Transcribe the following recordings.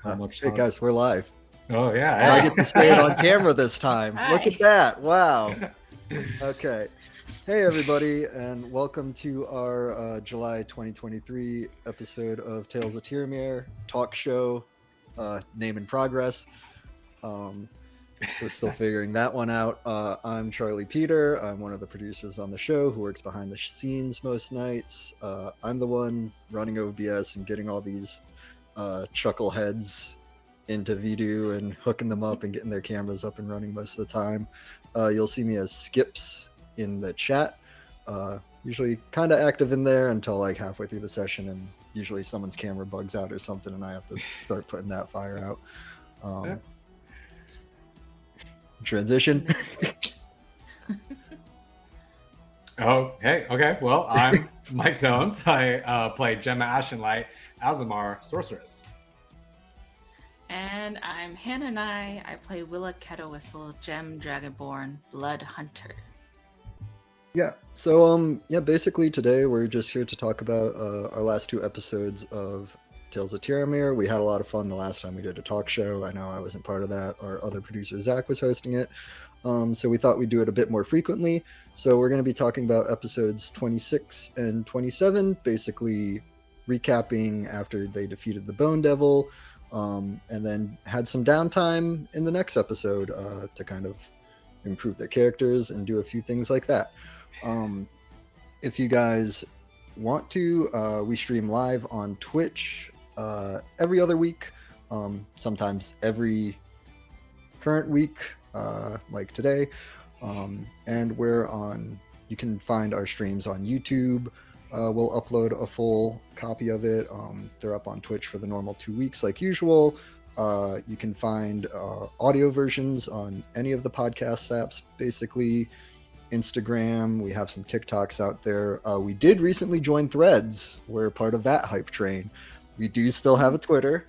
How much Hey time? guys, we're live. Oh yeah. And I Hey. get to say it on camera this time. Hi. Look at that. Wow. Okay. Hey everybody, and welcome to our July 2023 episode of Tales of Terramir talk show, name in progress. We're still figuring that one out. I'm Charlie Peter. I'm one of the producers on the show who works behind the scenes most nights. I'm the one running OBS and getting all these chuckleheads into Vidu and hooking them up and getting their cameras up and running most of the time. You'll see me as Skips in the chat. Usually kind of active in there until like halfway through the session, and usually someone's camera bugs out or something and I have to start putting that fire out. Transition. Oh, hey. Okay. Well, I'm Mike Jones. I play Gemma Ashenlight, Azamar, Sorceress. And I'm Hannah Nye. I play Willa Kettlewhistle, Gem Dragonborn, Blood Hunter. Yeah. So basically today we're just here to talk about our last two episodes of Tales of Terramir. We had a lot of fun the last time we did a talk show. I know I wasn't part of that. Our other producer Zach was hosting it. So we thought we'd do it a bit more frequently. So we're going to be talking about episodes 26 and 27, basically recapping after they defeated the Bone Devil, and then had some downtime in the next episode to kind of improve their characters and do a few things like that. If you guys want to, we stream live on Twitch every other week, sometimes every current week, like today. And you can find our streams on YouTube. We'll upload a full copy of it. They're up on Twitch for the normal 2 weeks like usual. You can find audio versions on any of the podcast apps, basically. Instagram, we have some TikToks out there. We did recently join Threads. We're part of that hype train. We do still have a Twitter.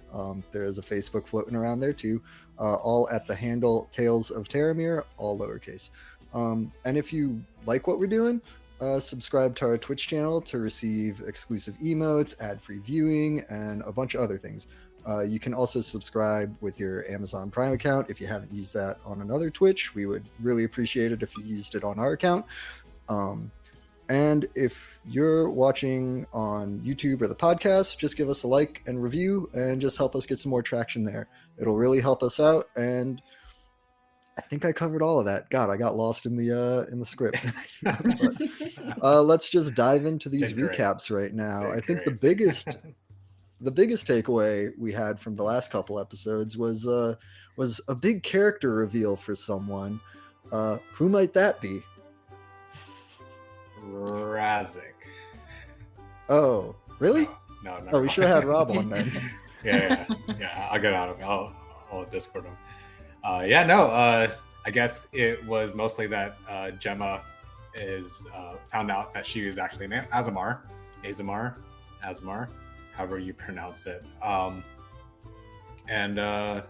There is a Facebook floating around there too, all at the handle Tales of Terramir, all lowercase. And if you like what we're doing, subscribe to our Twitch channel to receive exclusive emotes, ad-free viewing, and a bunch of other things. You can also subscribe with your Amazon Prime account if you haven't used that on another Twitch. We would really appreciate it if you used it on our account. And if you're watching on YouTube or the podcast, just give us a like and review and just help us get some more traction there. It'll really help us out. And I think I covered all of that. God, I got lost in the script. But, let's just dive into these recaps right now. I think the biggest takeaway we had from the last couple episodes was a big character reveal for someone. Who might that be? Razik. Oh, really? No. Oh, we should have had Rob on then. yeah. I'll get out of it. I'll Discord him. I guess it was mostly that Gemma is found out that she was actually an Azamar, however you pronounce it, and a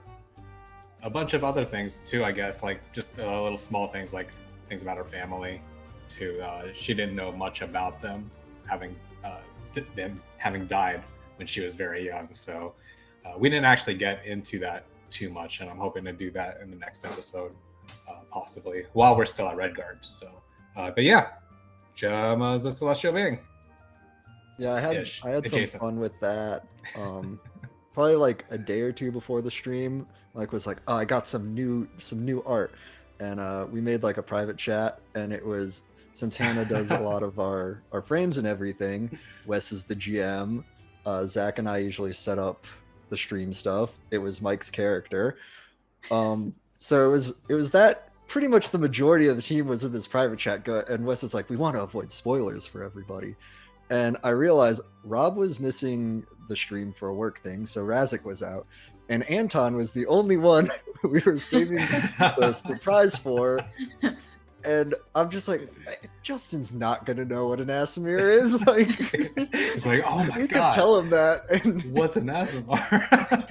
bunch of other things too. I guess like just little small things, like things about her family. Too, she didn't know much about them having died when she was very young. So we didn't actually get into that too much, and I'm hoping to do that in the next episode, possibly while we're still at Redguard. So, but yeah, Gemma's a celestial being. Yeah, I had some fun with that. Probably like a day or two before the stream, was like, oh, I got some new art, and we made like a private chat, and it was, since Hannah does a lot of our frames and everything, Wes is the GM, Zach and I usually set up the stream stuff. It was Mike's character. So it was that pretty much the majority of the team was in this private chat, and Wes is like, we want to avoid spoilers for everybody. And I realized Rob was missing the stream for a work thing, so Razik was out. And Anton was the only one we were saving the surprise for. And I'm just like, Justin's not going to know what an Aasimar is. It's like, oh my God. We could tell him that. And what's an Aasimar?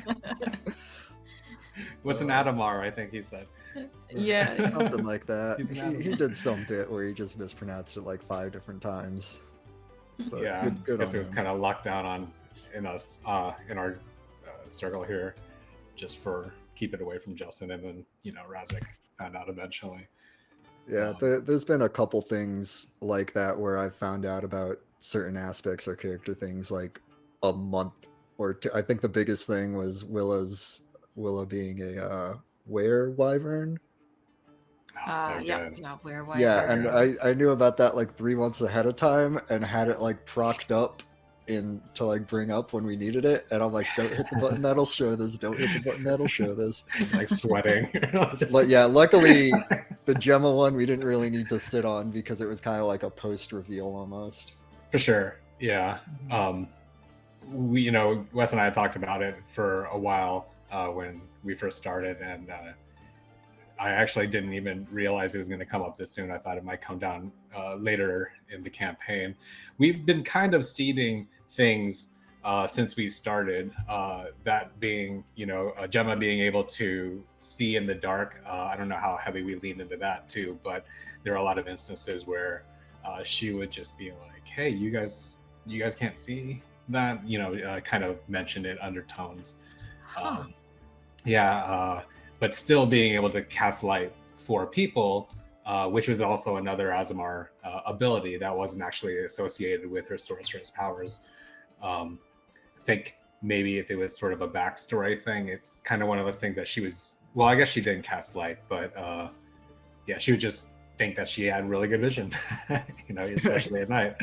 What's an Adamar, I think he said. Yeah. Something like that. He did some bit where he just mispronounced it like 5 different times. But yeah, good I guess on it was him. kind of locked down in our circle here. just for keep it away from Justin, and then Razik found out eventually. Yeah, there's been a couple things like that where I've found out about certain aspects or character things like a month or two. I think the biggest thing was Willa being a were-wyvern. So yeah, good. where Yeah, and good. I knew about that like 3 months ahead of time and had it like procced up to like bring up when we needed it. And I'm like, don't hit the button that'll show this. Don't hit the button that'll show this. Like sweating. But yeah, luckily the Gemma one we didn't really need to sit on because it was kind of like a post reveal almost. For sure. Yeah. We, Wes and I had talked about it for a while when we first started, and I actually didn't even realize it was going to come up this soon. I thought it might come down later in the campaign. We've been kind of seeding things since we started. That being, Gemma being able to see in the dark. I don't know how heavy we leaned into that too, but there are a lot of instances where she would just be like, "Hey, you guys can't see that," kind of mentioned it undertones. But still being able to cast light for people, which was also another Azamar ability that wasn't actually associated with her sorceress powers. I think maybe if it was sort of a backstory thing, it's kind of one of those things that she was, well, I guess she didn't cast light, but she would just think that she had really good vision, especially at night.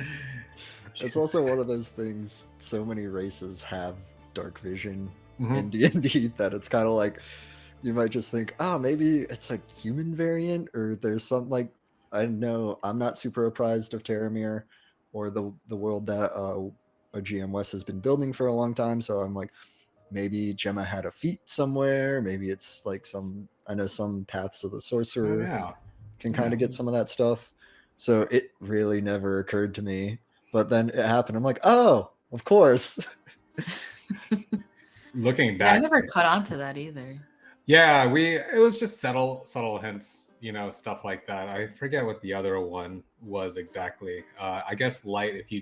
It's also one of those things, so many races have dark vision Mhm. in D&D that it's kind of like, you might just think, maybe it's a human variant, or there's some like, I know I'm not super apprised of Terramir or the world that GM West has been building for a long time. So I'm like, maybe Gemma had a feat somewhere. Maybe it's like I know some paths of the sorcerer can kind of get some of that stuff. So it really never occurred to me. But then it happened. I'm like, oh, of course. Looking back, I never caught on to that either. Yeah, it was just subtle hints, stuff like that. I forget what the other one was exactly. I guess light, if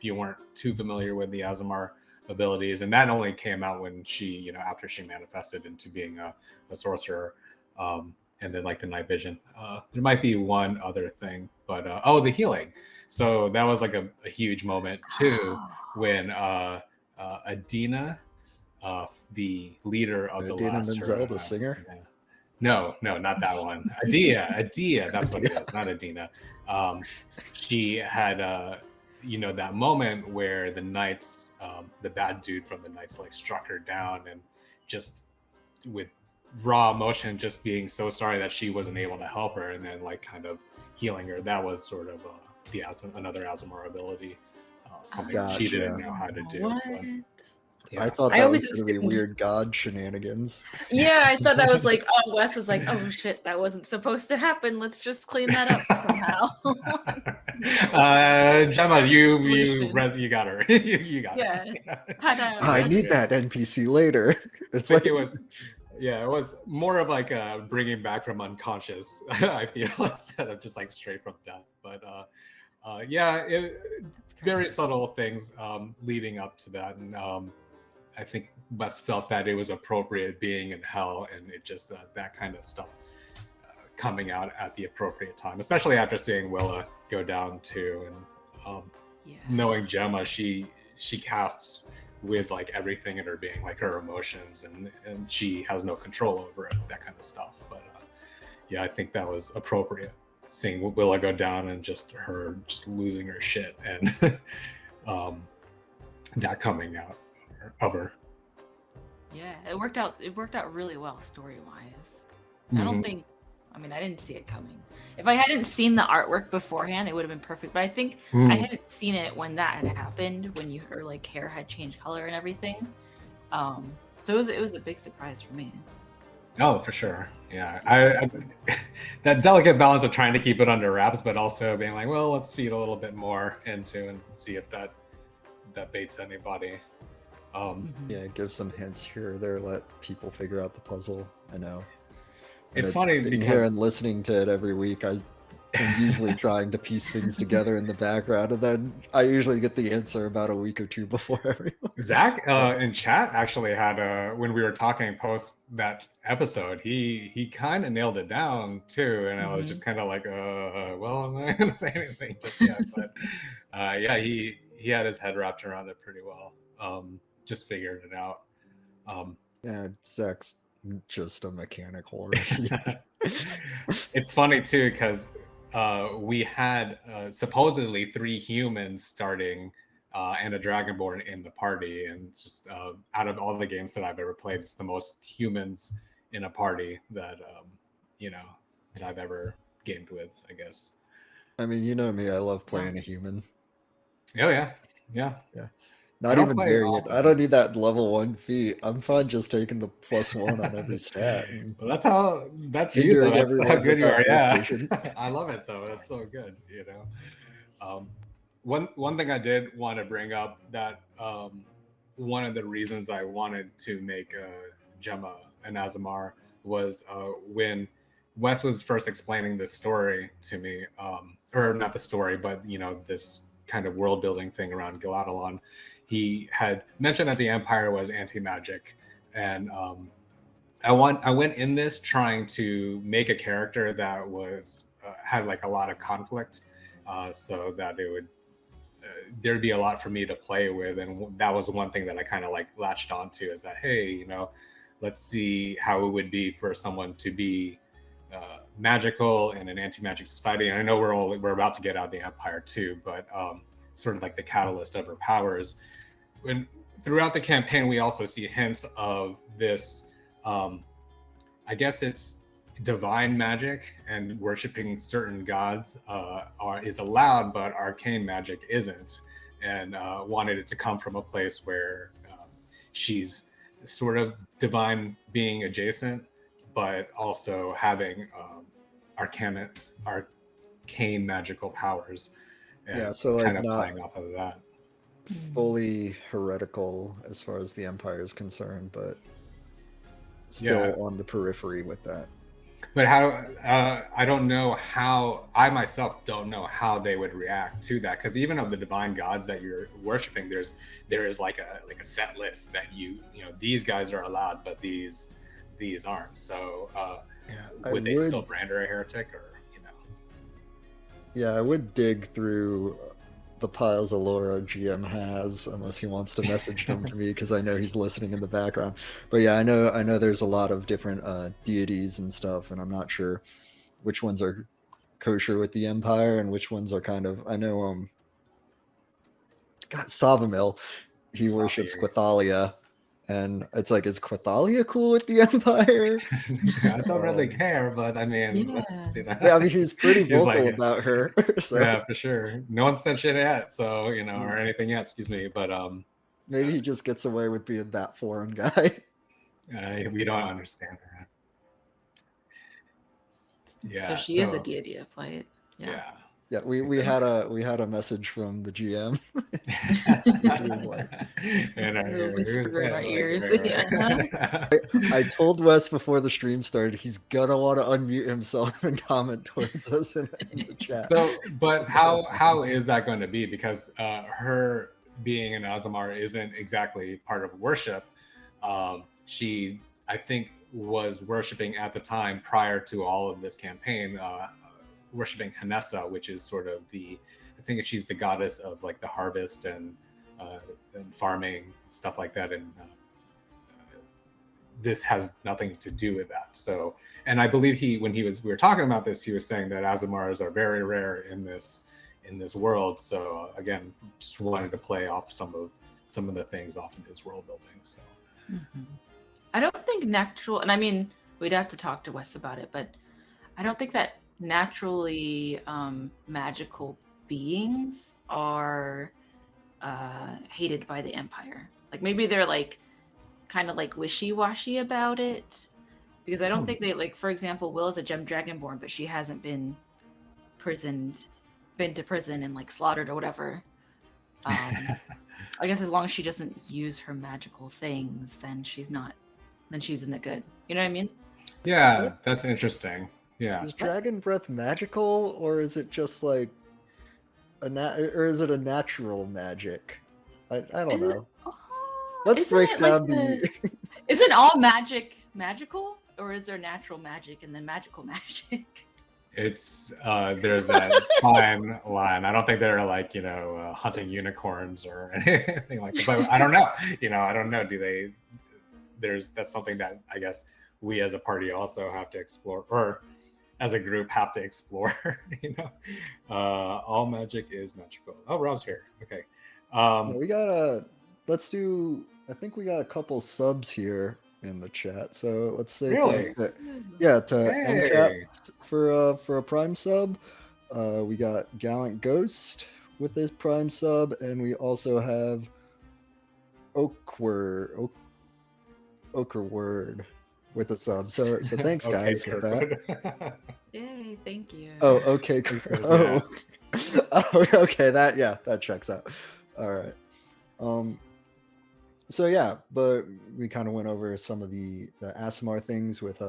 you weren't too familiar with the Azamar abilities, and that only came out when she, after she manifested into being a sorcerer, and then like the night vision. There might be one other thing, but the healing. So that was like a huge moment too, when Adina, the leader of the Dana last Menzel, the singer? No, not that one. Adia, that's what it is, not Adina. She had that moment where the knights, the bad dude from the knights, like struck her down, and just with raw emotion, just being so sorry that she wasn't able to help her, and then like kind of healing her. That was sort of another Azamar ability, something she didn't know how to do. But, yeah, I thought that was going to be weird god shenanigans. Yeah, I thought that was like, Wes was like, oh shit, that wasn't supposed to happen. Let's just clean that up somehow. Gemma, you got her. you got her. I need that NPC later. It's like it was. Yeah, it was more of like a bringing back from unconscious, I feel, instead of just like straight from death. But very subtle things leading up to that. And I think Wes felt that it was appropriate being in hell, and it just that kind of stuff coming out at the appropriate time, especially after seeing Willa go down too. And knowing Gemma, she casts with like everything in her being, like her emotions, and she has no control over it, that kind of stuff. But I think that was appropriate, seeing Willa go down and just her just losing her shit, and that coming out of her. Yeah, it worked out really well story-wise. Mm-hmm. I don't think, I didn't see it coming. If I hadn't seen the artwork beforehand, it would have been perfect. But I think I hadn't seen it when that had happened, when her like hair had changed color and everything. So it was a big surprise for me. Oh, for sure. Yeah, I that delicate balance of trying to keep it under wraps, but also being like, well, let's feed a little bit more into and see if that baits anybody. Give some hints here or there, let people figure out the puzzle. I know. It's funny because here and listening to it every week, I'm usually trying to piece things together in the background, and then I usually get the answer about a week or two before everyone. Zach in chat actually had when we were talking post that episode, he kind of nailed it down too, and I was just kind of like, well, I'm not gonna say anything just yet, but yeah, he had his head wrapped around it pretty well. Just figured it out. Yeah, Zach's just a mechanic horror. It's funny too because we had supposedly 3 humans starting and a dragonborn in the party, and just out of all the games that I've ever played, it's the most humans in a party that that I've ever gamed with, I guess. I mean, you know me, I love playing a human. Oh yeah. Not even variant. I don't need that level 1 feat. I'm fine just taking the +1 on every stat. Well, that's you though. That's how good you are. Yeah. I love it though. That's so good, One thing I did want to bring up, that one of the reasons I wanted to make Gemma and Azamar was when Wes was first explaining this story to me, or not the story, but this kind of world building thing around Galadalon. He had mentioned that the Empire was anti-magic, and I went in this trying to make a character that was had like a lot of conflict, so that it would there'd be a lot for me to play with, and that was one thing that I kind of like latched onto, is that, hey, let's see how it would be for someone to be magical in an anti-magic society. And I know we're about to get out of the Empire too, but sort of like the catalyst of her powers. When throughout the campaign, we also see hints of this. I guess it's divine magic, and worshiping certain gods is allowed, but arcane magic isn't. And wanted it to come from a place where she's sort of divine being adjacent, but also having arcane magical powers. And so like kind of not playing off of that. Fully heretical as far as the Empire is concerned, but still on the periphery with that. But how I don't know how, I myself don't know how they would react to that, because even of the divine gods that you're worshiping, there is like a set list that these guys are allowed, but these aren't. So would they still brand her a heretic, or Yeah, I would dig through the piles of lore our GM has, unless he wants to message them to me, because I know he's listening in the background. But yeah, I know there's a lot of different deities and stuff, and I'm not sure which ones are kosher with the Empire and which ones are kind of. I know Savamil, he worships Quathalia, and it's like, is Quathalia cool with the Empire? I don't really care, but I mean, yeah, I mean, he's pretty vocal about her. So. Yeah, for sure. No one said shit yet, so or anything yet. Excuse me, but maybe he just gets away with being that foreign guy. We don't understand her. Yeah. So she is a deity of light. Yeah. Yeah, we had a message from the GM. Whisper in our ears. I told Wes before the stream started he's gonna want to unmute himself and comment towards us in the chat. So, but how is that going to be? Because her being an Azamar isn't exactly part of worship. She, I think, was worshiping at the time prior to all of this campaign. Worshipping Hanessa, which is sort of I think she's the goddess of like the harvest and farming, stuff like that, and this has nothing to do with that. So, and I believe we were talking about this, he was saying that Azamars are very rare in this world. So again, just wanted to play off some of the things off of his world building. So I don't think natural, and I mean, we'd have to talk to Wes about it, but I don't think that naturally magical beings are hated by the Empire. Like maybe they're like kind of like wishy-washy about it, because I don't think they, like, for example, Will is a gem dragonborn, but she hasn't been to prison and like slaughtered or whatever. I guess as long as she doesn't use her magical things, then she's in the good. You know what I mean? Yeah, that's interesting. Yeah. Is dragon breath magical, or is it just like or is it a natural magic? I don't Is it, know. Let's isn't break it like down the. isn't all magic magical? Or is there natural magic and then magical magic? It's there's that fine line. I don't think they're like, hunting unicorns or anything like that. But I don't know. I don't know. Do they? That's something that I guess we as a party also have to explore, or as a group have to explore. All magic is magical. Oh, Rob's here. Okay. We got let's do. I think we got a couple subs here in the chat. So let's say Really? to Hey. MCAP for a prime sub. We got Gallant Ghost with his prime sub, and we also have Oakward with a sub. So thanks guys for that. Yay, thank you. Oh, okay. Oh, okay. That checks out. All right. So yeah, but we kind of went over some of the ASMR things with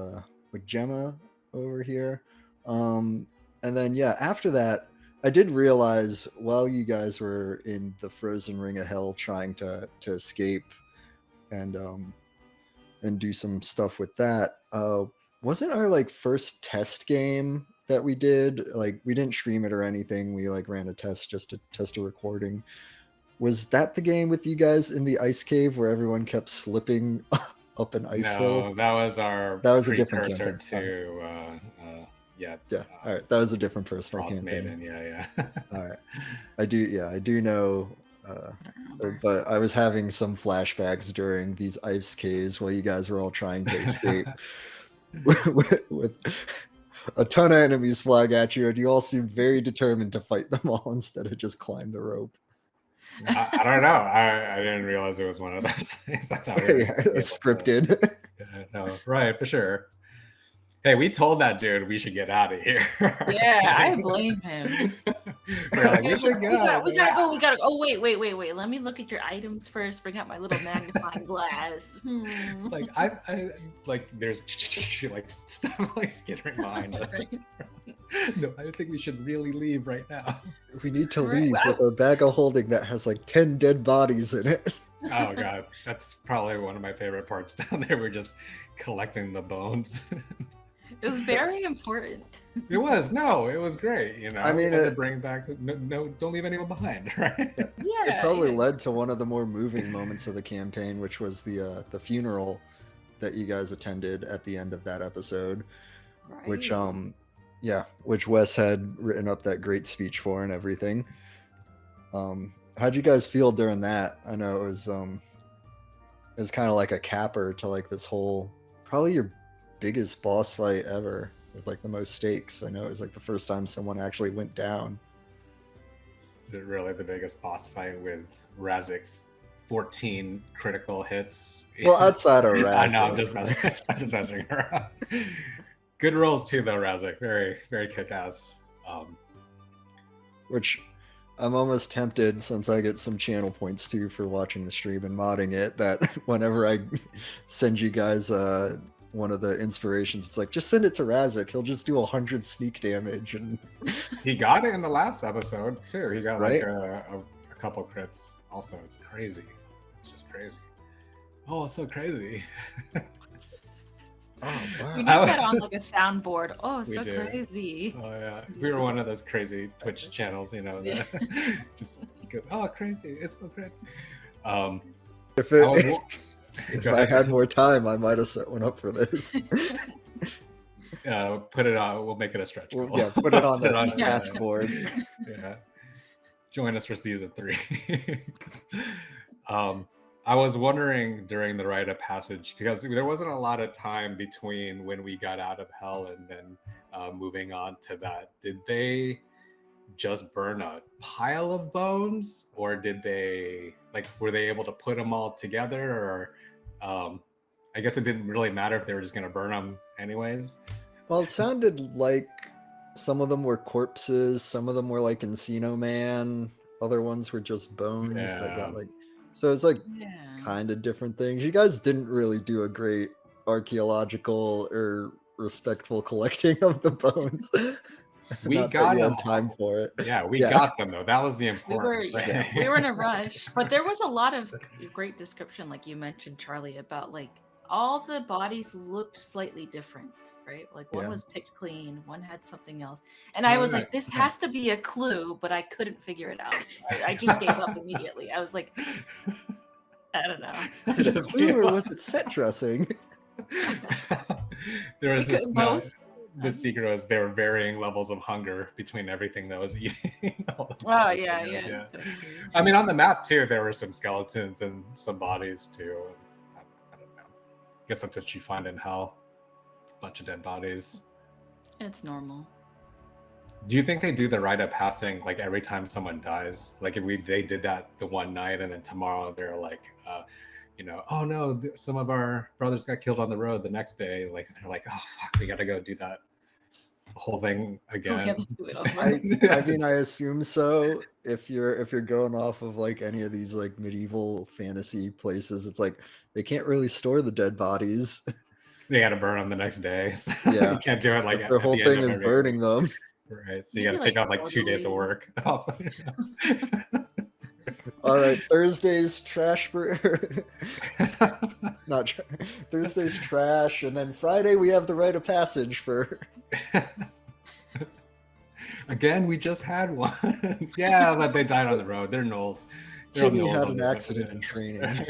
Gemma over here. And then after that, I did realize while you guys were in the frozen ring of hell trying to escape and do some stuff with that, wasn't our like first test game that we did, like we didn't stream it or anything, we like ran a test just to test a recording. Was that the game with you guys in the ice cave where everyone kept slipping up an ice hill? That was our That was a different precursor campaign. to All right, that was a different personal Frost campaign. Maiden, yeah. All right, I do know. But I was having some flashbacks during these ice caves while you guys were all trying to escape with a ton of enemies flying at you, and you all seemed very determined to fight them all instead of just climb the rope. I don't know. I didn't realize it was one of those things. I thought we were scripted. No, right, for sure. Hey, we told that dude we should get out of here. Yeah, I blame him. We're like, we should go. We gotta go. We gotta. Oh wait. Let me look at your items first. Bring out my little magnifying glass. It's like I like there's like stuff like skittering behind us. No, I think we should really leave right now. We need to leave with a bag of holding that has like 10 dead bodies in it. Oh god, that's probably one of my favorite parts down there. We're just collecting the bones. It was very important. It was great. I mean, to bring back no, don't leave anyone behind, right? Yeah, it probably led to one of the more moving moments of the campaign, which was the funeral that you guys attended at the end of that episode, right. which Wes had written up that great speech for and everything. How'd you guys feel during that? I know it was kind of like a capper to like this whole, probably your biggest boss fight ever with like the most stakes. I know it was like the first time someone actually went down. Is it really the biggest boss fight with Razik's 14 critical hits? Well, outside of Razik. I know, I'm just messing around. Good rolls too, though, Razik. Very, very kick-ass. Which I'm almost tempted, since I get some channel points too for watching the stream and modding it, that whenever I send you guys one of the inspirations, it's like, just send it to Razik. He'll just do 100 sneak damage. And he got it in the last episode too. He got right? like a couple crits. Also, it's crazy. It's just crazy. Oh, it's so crazy. Oh, wow. We need that on like a soundboard. Oh, so do. crazy. Oh yeah, we were one of those crazy Twitch channels, that just goes, oh, crazy, it's so crazy. If I had more time, I might have set one up for this. Put it on. We'll make it a stretch goal. Yeah, put it on the task board. Yeah, join us for season 3. I was wondering during the rite of passage, because there wasn't a lot of time between when we got out of hell and then moving on to that. Did they just burn a pile of bones, or did they were they able to put them all together, or I guess it didn't really matter if they were just going to burn them anyways? Well, it sounded like some of them were corpses, some of them were like Encino Man, other ones were just bones that got so it's kind of different things. You guys didn't really do a great archaeological or respectful collecting of the bones. We Not got that you them had time all. for it. Yeah, we Yeah. got them though. That was the We were important yeah, thing. we were in a rush, but there was a lot of great description, like you mentioned, Charlie, about like all the bodies looked slightly different, right? Like one Yeah. was picked clean, one had something else, and I was Right, like, this yeah. has to be a clue, but I couldn't figure it out. I just gave up immediately. I was like, I don't know. Was it a Just clue gave or up. was it set dressing? There was this Both. the secret was there were varying levels of hunger between everything that was eating. All the Oh bodies, yeah, I guess, yeah. I mean, on the map too, there were some skeletons and some bodies too. I don't know. I guess that's what you find in hell. A bunch of dead bodies. It's normal. Do you think they do the rite of passing like every time someone dies? Like if they did that the one night and then tomorrow they're like, oh no, some of our brothers got killed on the road the next day. Like they're like, oh fuck, we gotta go do that whole thing again. have to do it over. I mean, I assume so. If you're going off of like any of these like medieval fantasy places, it's like they can't really store the dead bodies. They gotta burn them the next day. So Yeah. you can't do it like Their whole at the end thing of is every burning them. Right. So you Maybe, gotta take like, off like 2 days of elderly. work off. All right, Thursday's trash. Thursday's trash, and then Friday we have the rite of passage for. Again, we just had one. Yeah, but they died on the road. They're gnolls. They're Timmy gnolls had on an the road. accident in training.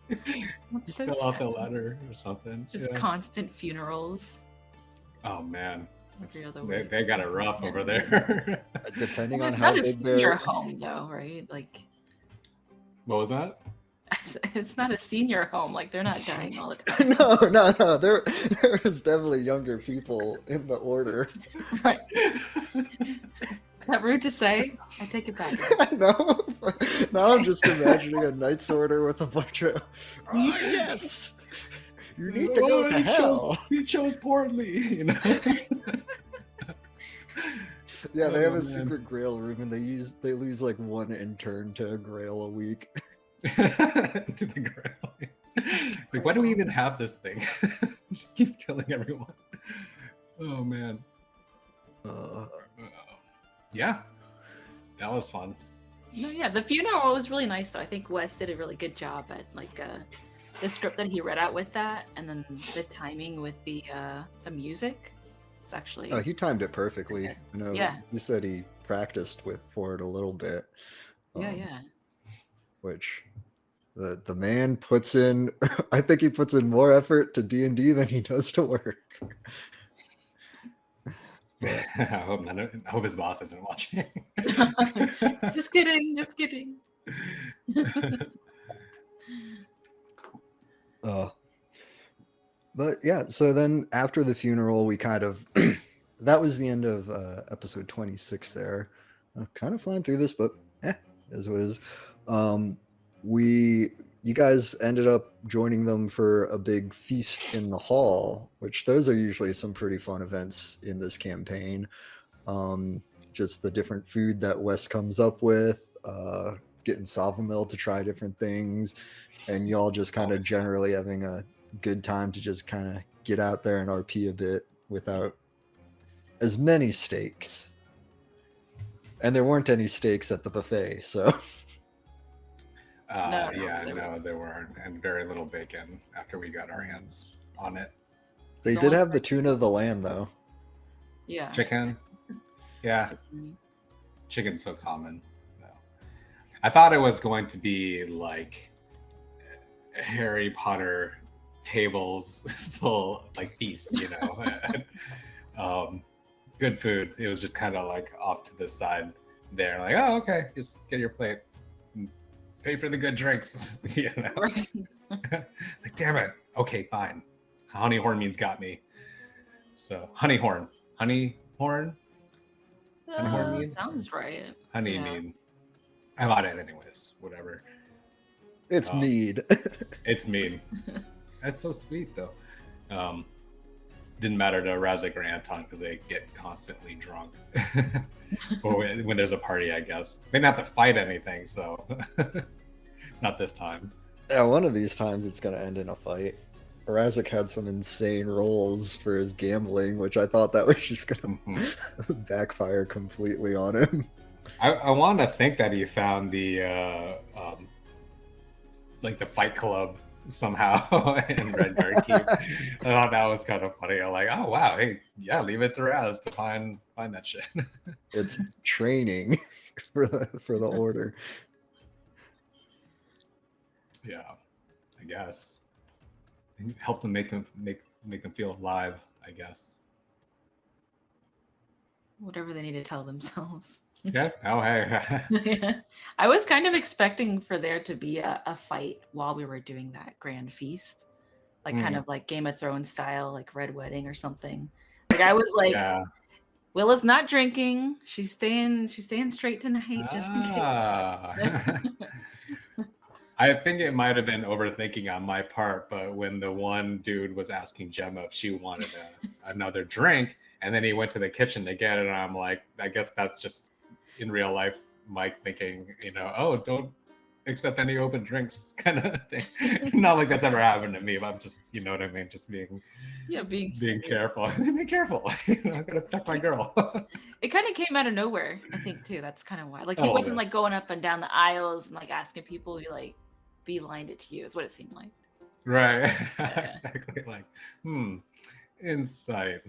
That's so Fell off the sad. ladder or something. Just Yeah. constant funerals Oh man, every other they, week. they got it rough over there. Depending Well, on it's how not a big senior they're. home though, right? Like What was that? it's not a senior home. Like they're not dying all the time. No. There was definitely younger people in the order. Right. Is that rude to say? I take it back. No, now I'm just imagining a knight's order with a bunch of. Oh, yes, you need to go to hell. He chose poorly. You know. Yeah, they have Oh, a man. secret grail room, and they lose like one intern to a grail a week. To the ground. Like, why do we even have this thing? It just keeps killing everyone. Oh man. Yeah, that was fun. No, yeah, the funeral was really nice though. I think Wes did a really good job at like the script that he read out with that, and then the timing with the music. It's actually Oh, he timed it perfectly. Okay. I know. Yeah. He said he practiced for it a little bit. yeah. Which the man puts in. I think he puts in more effort to D&D than he does to work. I hope his boss isn't watching. Just kidding. But yeah, so then after the funeral, we kind of that was the end of episode 26 there. Kind of flying through this, but is what it is. You guys ended up joining them for a big feast in the hall, which those are usually some pretty fun events in this campaign. Just the different food that Wes comes up with, getting Sovamil to try different things, and y'all just kind of Always fun. generally having a good time to just kind of get out there and RP a bit without as many stakes. And there weren't any stakes at the buffet, so No, yeah, there no, was- there weren't, and very little bacon after we got our hands on it. they The did only have the thing- tuna of the land though. Yeah. Chicken, yeah, Chicken. chicken's so common. No. I thought it was going to be like Harry Potter tables full like feast, you know. Good food. It was just kind of like off to the side there, like, oh, okay, just get your plate, pay for the good drinks, you know. Right. Like, damn it. Okay, fine. Honey horn means got me. So honey horn. Honey mead? Sounds right. Honey Yeah. mead. I bought it anyways. Whatever. It's mead. It's mead. That's so sweet though. Didn't matter to Razik or Anton because they get constantly drunk. Or when there's a party, I guess. They didn't have to fight anything, so not this time. Yeah, one of these times it's gonna end in a fight. Razik had some insane rolls for his gambling, which I thought that was just gonna backfire completely on him. I want to think that he found the like the Fight Club somehow in Red Guard Keep. I thought that was kind of funny. I'm like, oh wow, hey, yeah, leave it to Raz to find that shit. It's training for the order. Yeah, I guess it helps them make them feel alive, I guess. Whatever they need to tell themselves. Yeah. Oh, hey. I was kind of expecting for there to be a fight while we were doing that grand feast, like kind of like Game of Thrones style, like Red Wedding or something. Like I was like, yeah. Willa's not drinking. She's staying straight tonight, just in case. I think it might have been overthinking on my part, but when the one dude was asking Gemma if she wanted another drink, and then he went to the kitchen to get it, and I'm like, I guess that's just in real life Mike thinking, oh, don't accept any open drinks kind of thing. Not like that's ever happened to me, but I'm just, you know what I mean, just being careful. Be careful. I gotta protect my girl. It kind of came out of nowhere, I think, too. That's kind of why. Like he wasn't like going up and down the aisles and like asking people who like beelined it to you is what it seemed like. Right. Yeah. Exactly. Like, insight.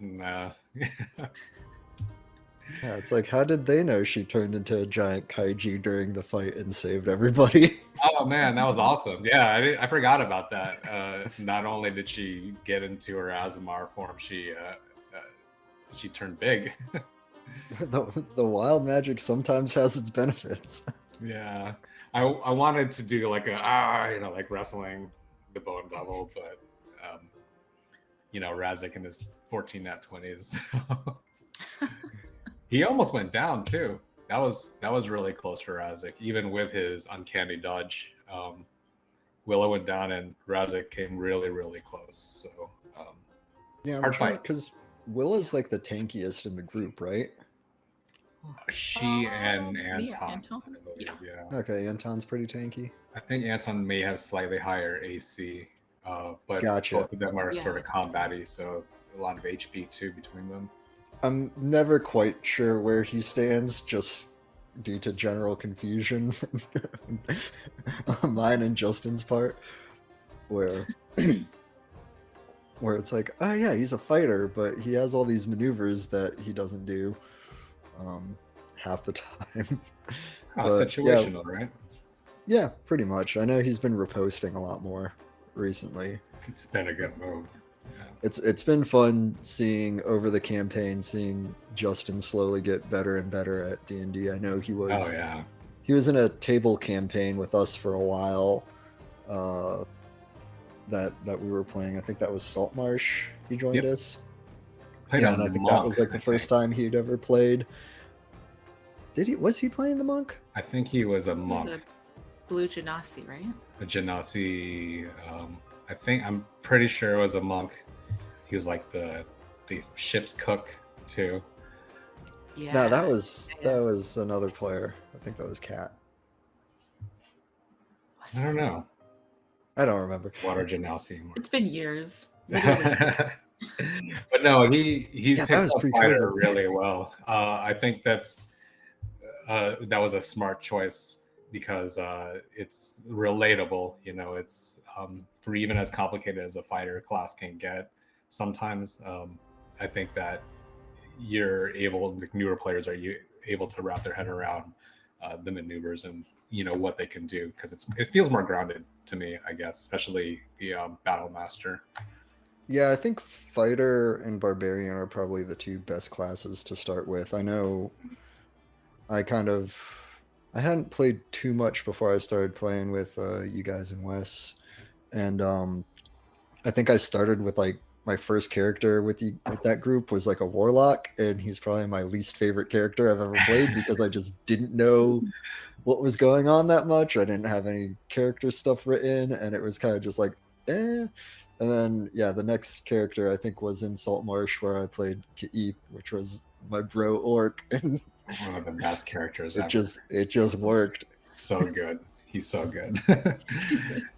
Yeah, it's like, how did they know she turned into a giant kaiju during the fight and saved everybody? Oh man, that was awesome. Yeah, I forgot about that. Not only did she get into her Azamar form, she turned big. The wild magic sometimes has its benefits. Yeah, I wanted to do like like wrestling the bone double, but Razik in his 14 nat 20s. He almost went down too. That was really close for Razik, even with his uncanny dodge. Willow went down and Razik came really, really close. So yeah, hard fight because Willow's like the tankiest in the group, right? She and Anton. Yeah. Okay, Anton's pretty tanky. I think Anton may have slightly higher AC, but gotcha. Both of them are sort of combat-y, so a lot of HP too between them. I'm never quite sure where he stands, just due to general confusion on mine and Justin's part, where it's like, oh yeah, he's a fighter, but he has all these maneuvers that he doesn't do half the time. Situational, right? Yeah, pretty much. I know he's been reposting a lot more recently. It's been a good move. It's been fun seeing over the campaign, seeing Justin slowly get better and better at D&D. I know he was he was in a table campaign with us for a while that we were playing. I think that was Saltmarsh. He joined us. And I think that was like the first time he'd ever played. Was he playing the monk? I think he was a monk. A blue Genasi, right? A Genasi. I'm pretty sure it was a monk. He was like the ship's cook too. Yeah. No, that was another player. I think that was Kat. I don't know. I don't remember. Water Genasi. It's been years. But no, he's picked up fighter really well. I think that was a smart choice because it's relatable. It's for even as complicated as a fighter class can get. Sometimes I think that the newer players are able to wrap their head around the maneuvers and what they can do, because it feels more grounded to me, I guess, especially the Battle Master. Yeah, I think fighter and barbarian are probably the two best classes to start with. I know I hadn't played too much before I started playing with you guys and Wes, and I think I started with like my first character with that group was like a warlock, and he's probably my least favorite character I've ever played because I just didn't know what was going on that much. I didn't have any character stuff written, and it was kind of just like, eh. And then the next character I think was in Saltmarsh, where I played Keith, which was my bro orc, and one of the best characters it just worked. So good. He's so good.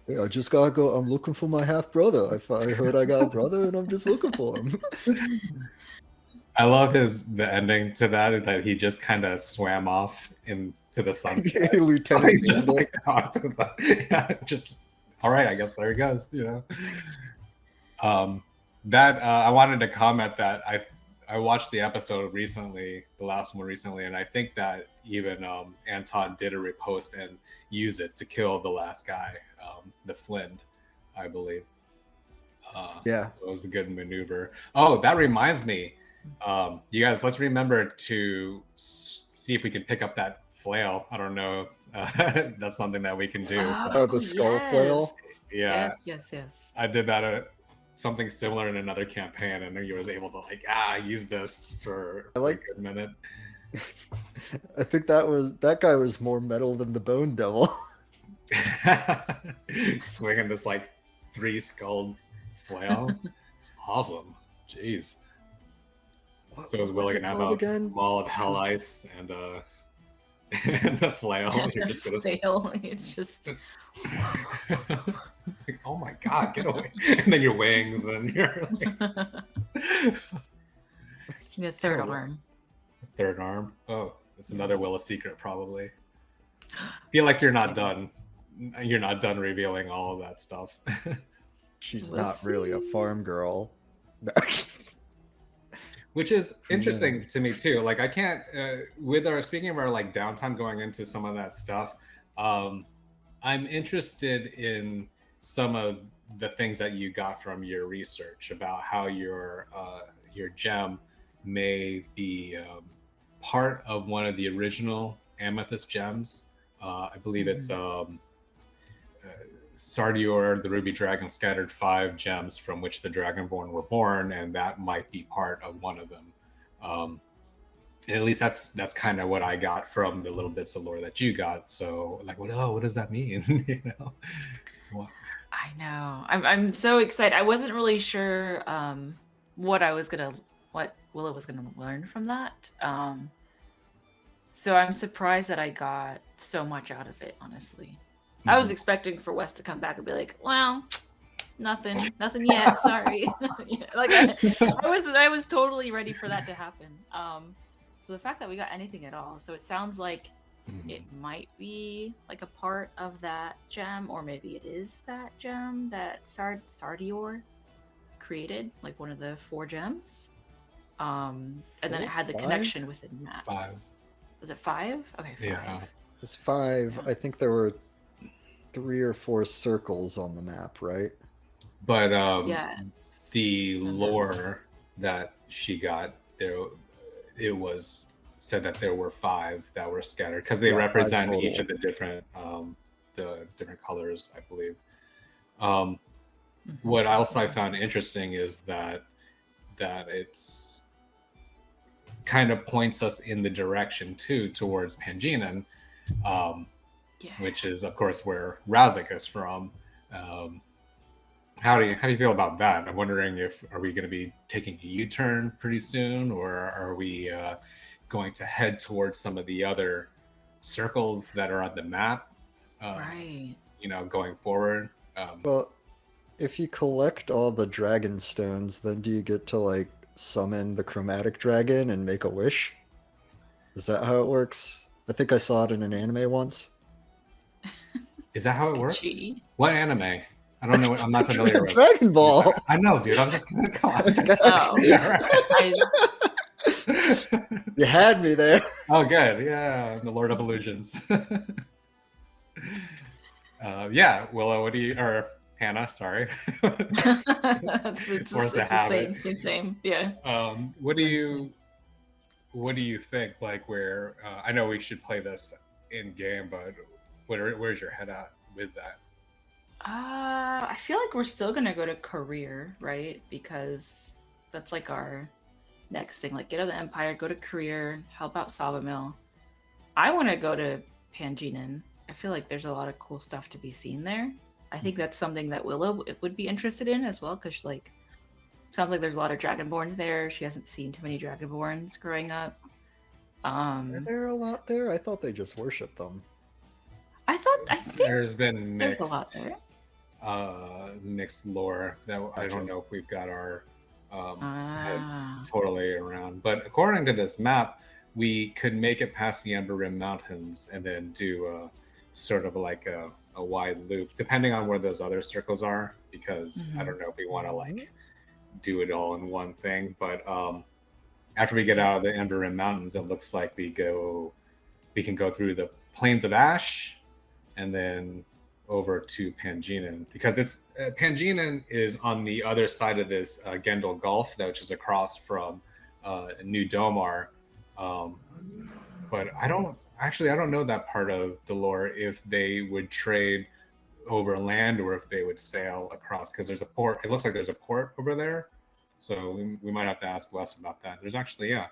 Yeah, I just gotta go. I'm looking for my half brother. I heard I got a brother, and I'm just looking for him. I love the ending to that he just kind of swam off into the sunset. Lieutenant He just Randall. like talked to just all right, I guess there he goes, that I wanted to comment that I watched the episode recently, the last one recently, and I think that even Anton did a repost and use it to kill the last guy, the Flynn, I believe. Yeah, it was a good maneuver. Oh, that reminds me, you guys, let's remember to see if we can pick up that flail. I don't know if that's something that we can do. Oh, the skull flail. Yeah, Yes. I did that something similar in another campaign, and he was able to use this for a good minute. I think that guy was more metal than the Bone Devil. Swinging this 3-skulled flail. It's awesome. Jeez. So it was willing to have a ball of hell ice and and the flail. You're just gonna sail. It's just oh my god, get away! And then your wings and your the third arm. Third arm. Oh, that's another Will of Secret probably. I feel like you're not done. You're not done revealing all of that stuff. She's not really a farm girl. Which is interesting to me too. I can't with our speaking of our downtime going into some of that stuff. I'm interested in some of the things that you got from your research about how your gem may be part of one of the original amethyst gems. I believe it's Sardior, the Ruby Dragon, scattered 5 gems from which the Dragonborn were born, and that might be part of one of them. At least that's kind of what I got from the little bits of lore that you got. So what does that mean? I know. I'm so excited. I wasn't really sure what Willow was gonna learn from that. So I'm surprised that I got so much out of it, honestly. I was expecting for Wes to come back and be like, well, nothing yet, sorry. I was totally ready for that to happen. So the fact that we got anything at all, so it sounds like it might be a part of that gem, or maybe it is that gem that Sardior created, one of the 4 gems. And then it had the connection with the map. 5. Was it 5? Okay, 5. Yeah. It's 5. I think there were 3 or 4 circles on the map, right? But the lore that she got there, it was said that there were 5 that were scattered because they represent each of the different colors, I believe. What else I found interesting is that it's kind of points us in the direction towards Pangenan, which is of course where Razik is from. How do you feel about that? I'm wondering are we going to be taking a U-turn pretty soon, or are we going to head towards some of the other circles that are on the map? Right. Going forward. Well, if you collect all the dragon stones, then do you get to summon the chromatic dragon and make a wish? Is that how it works? I think I saw it in an anime once. Is that how it works? Gee. What anime? I don't know. I'm not familiar with Dragon Ball. I know, dude. I'm just gonna go on. You had me there. Oh, good. Yeah, I'm the Lord of Illusions. Yeah, Willow. Or Hannah? Sorry. It's Force a habit. Same. Yeah. What do you think? Where I know we should play this in game, but where's your head at with that? I feel like we're still gonna go to career, right? Because that's our next thing. Get out of the Empire, go to career, help out Sabamil. I want to go to Pangenan. I feel like there's a lot of cool stuff to be seen there. I think that's something that Willow would be interested in as well, because sounds like there's a lot of Dragonborns there. She hasn't seen too many Dragonborns growing up. Are there a lot there? I thought they just worshipped them. I think There's been there's mixed a lot there. mixed lore that I Gotcha. don't know if we've got our heads Ah. totally around. But according to this map, we could make it past the Ember Rim Mountains and then do sort of like a wide loop, depending on where those other circles are. Because I don't know if we want to like do it all in one thing. But after we get out of the Ember Rim Mountains, it looks like we can go through the Plains of Ash and then over to Pangenan, because it's Pangenan is on the other side of this Gendel Gulf, which is across from New Domar. But I don't know that part of the lore, if they would trade over land or if they would sail across, because there's a port. It looks like there's a port over there, so we might have to ask Wes about that. There's actually Yeah,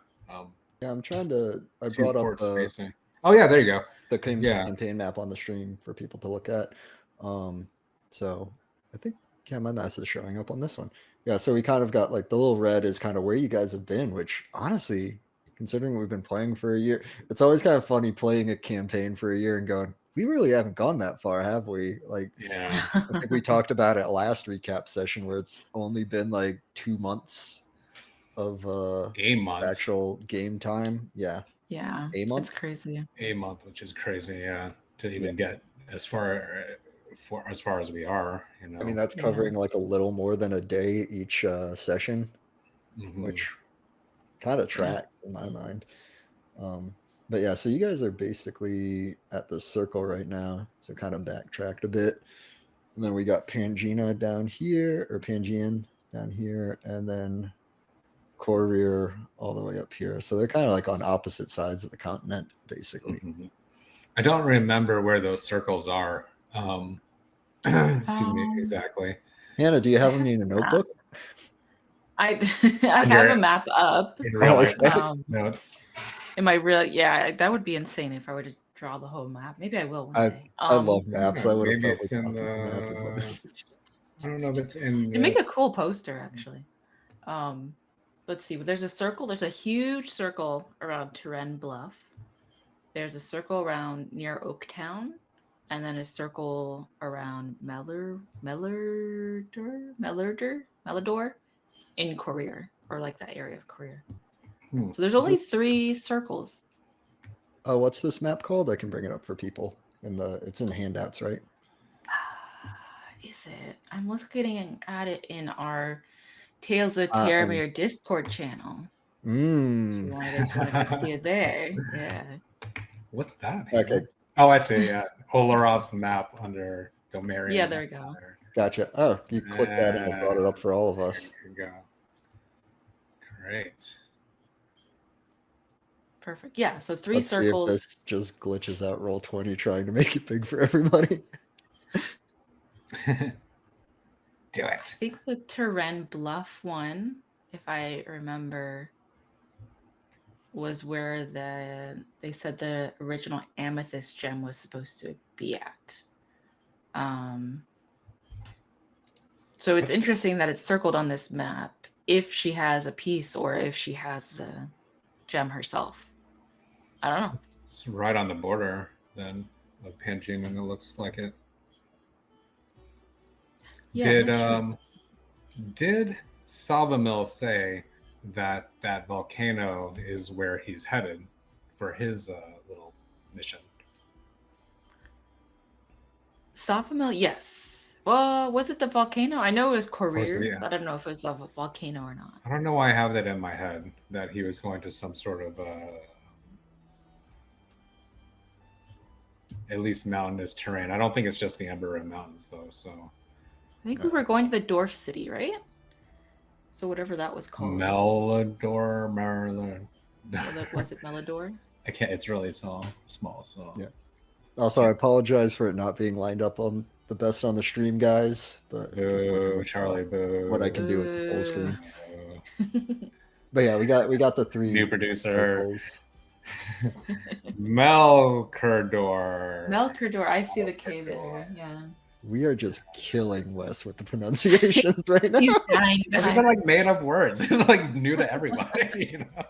I'm trying to. I two brought up ports facing. Oh yeah, there you go. the Yeah. campaign map on the stream for people to look at. So I think my mass is showing up on this one. Yeah, so we kind of got like the little red is kind of where you guys have been, which honestly, considering we've been playing for a year, it's always kind of funny playing a campaign for a year and going, we really haven't gone that far, have we? Like, Yeah. I think we talked about it last recap session where it's only been like 2 months of A month. actual game time. Yeah. Yeah. A month? It's crazy. A month, which is crazy, yeah, to even get as far as we are, you know. I mean, that's covering like a little more than a day each session, which kind of tracks in my mind. But yeah, so you guys are basically at the circle right now, so kind of backtracked a bit. And then we got Pangina down here, or Pangean down here, and then Courier all the way up here. So they're kind of like on opposite sides of the continent, basically. I don't remember where those circles are. Excuse me, exactly. Hannah, do you have them in a notebook? I have a map up. In real life notes. In my real, yeah, that would be insane if I were to draw the whole map. Maybe I will one day. I love maps. I would have maybe it's in the. I don't know if it's in. You make a cool poster, actually. Let's see. There's a circle. There's a huge circle around Terren Bluff. There's a circle around near Oaktown, and then a circle around Mellador in Courier, or like that area of Courier. So there's only 3 circles. What's this map called? I can bring it up for people. It's in the handouts, right? Is it? I'm looking at it in our Tales of Terramir Discord channel. If you guys want to see it there. Yeah. What's that? Okay. Oh, I see. Yeah, Olarov's map under Domarian. Yeah, there you go. Gotcha. Oh, you clicked that and it brought it up for all of us. There you go. Great. Perfect. Yeah, so 3 Let's circles. See if this just glitches out Roll20 trying to make it big for everybody. Do it. I think the Terren Bluff one, if I remember, was where they said the original amethyst gem was supposed to be at. So it's interesting that it's circled on this map if she has a piece or if she has the gem herself. I don't know. It's right on the border then of Pangean, and it looks like it. Yeah, did Salvamil say that volcano is where he's headed for his little mission? Salvamil, yes. Well, was it the volcano? I know it was Courier. Yeah. I don't know if it was a volcano or not. I don't know why I have that in my head, that he was going to some sort of at least mountainous terrain. I don't think it's just the Ember Rim Mountains though. So I think we were going to the Dwarf City, right? So whatever that was called. Mellador. Was it Mellador? I can't. It's really small. So yeah. Also, I apologize for it not being lined up on the best on the stream, guys. But boo, Charlie, boo. What I can do with the full screen. But yeah, we got the 3 new producer. circles. Melkerdor. I see the K there. Yeah. We are just killing Wes with the pronunciations right now. He's dying. These are like made up words. It's like new to everybody. You know?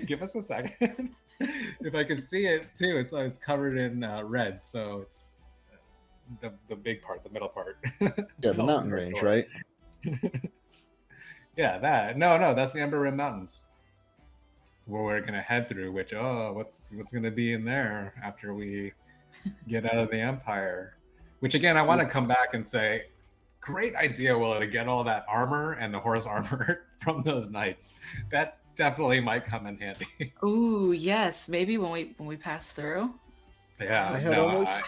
Give us a second. If I can see it too, it's covered in red, so it's the big part, the middle part. Yeah, the Middle mountain North range, Shore. right? Yeah, that. No, that's the Ember Rim Mountains where we're gonna head through. Which what's gonna be in there after we get out of the Empire? Which again, I want to come back and say, great idea, Willa, to get all that armor and the horse armor from those knights. That definitely might come in handy. Ooh, yes, maybe when we pass through. Yeah, I had no, almost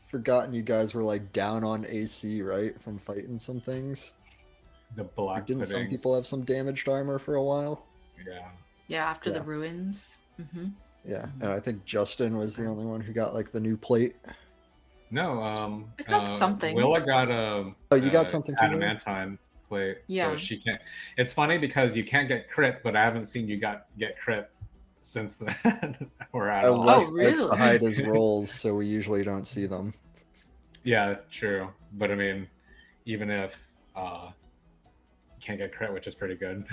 forgotten you guys were like down on AC, right? From fighting some things. the black Like, didn't some puddings. people have some damaged armor for a while? Yeah. Yeah, after Yeah. the ruins. Mm-hmm. Yeah, and I think Justin was the only one who got like the new plate. No, I got something. Willa got a Oh, you got something too, Willa? adamantine plate, Yeah. so she can't. It's funny because you can't get crit, but I haven't seen you get crit since then. Or at all. Wes Oh, likes to really? hide his rolls, so we usually don't see them. Yeah, true. But I mean, even if you can't get crit, which is pretty good.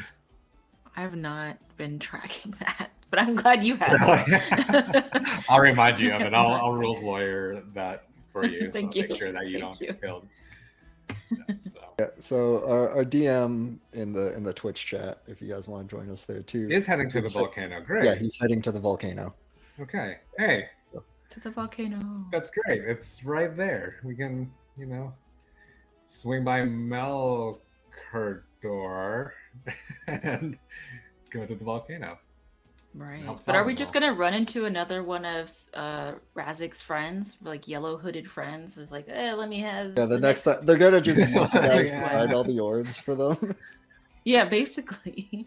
I have not been tracking that, but I'm glad you have. I'll remind you of it. I'll rules lawyer that for you. Thank so you. Make sure that you Thank don't you. get killed. Yeah, so. Yeah, so our DM in the Twitch chat, if you guys want to join us there too, Is heading to the It's- volcano. Great. yeah, he's heading to the volcano. Okay. Hey, To the volcano. that's great. It's right there. We can, swing by Melkerdor and go to the volcano. Right. Helps But are out we a just little. gonna run into another one of Razik's friends, like yellow hooded friends, who's like, let me have Yeah, the next time they're gonna just use you guys to Yeah. find all the orbs for them. Yeah, basically.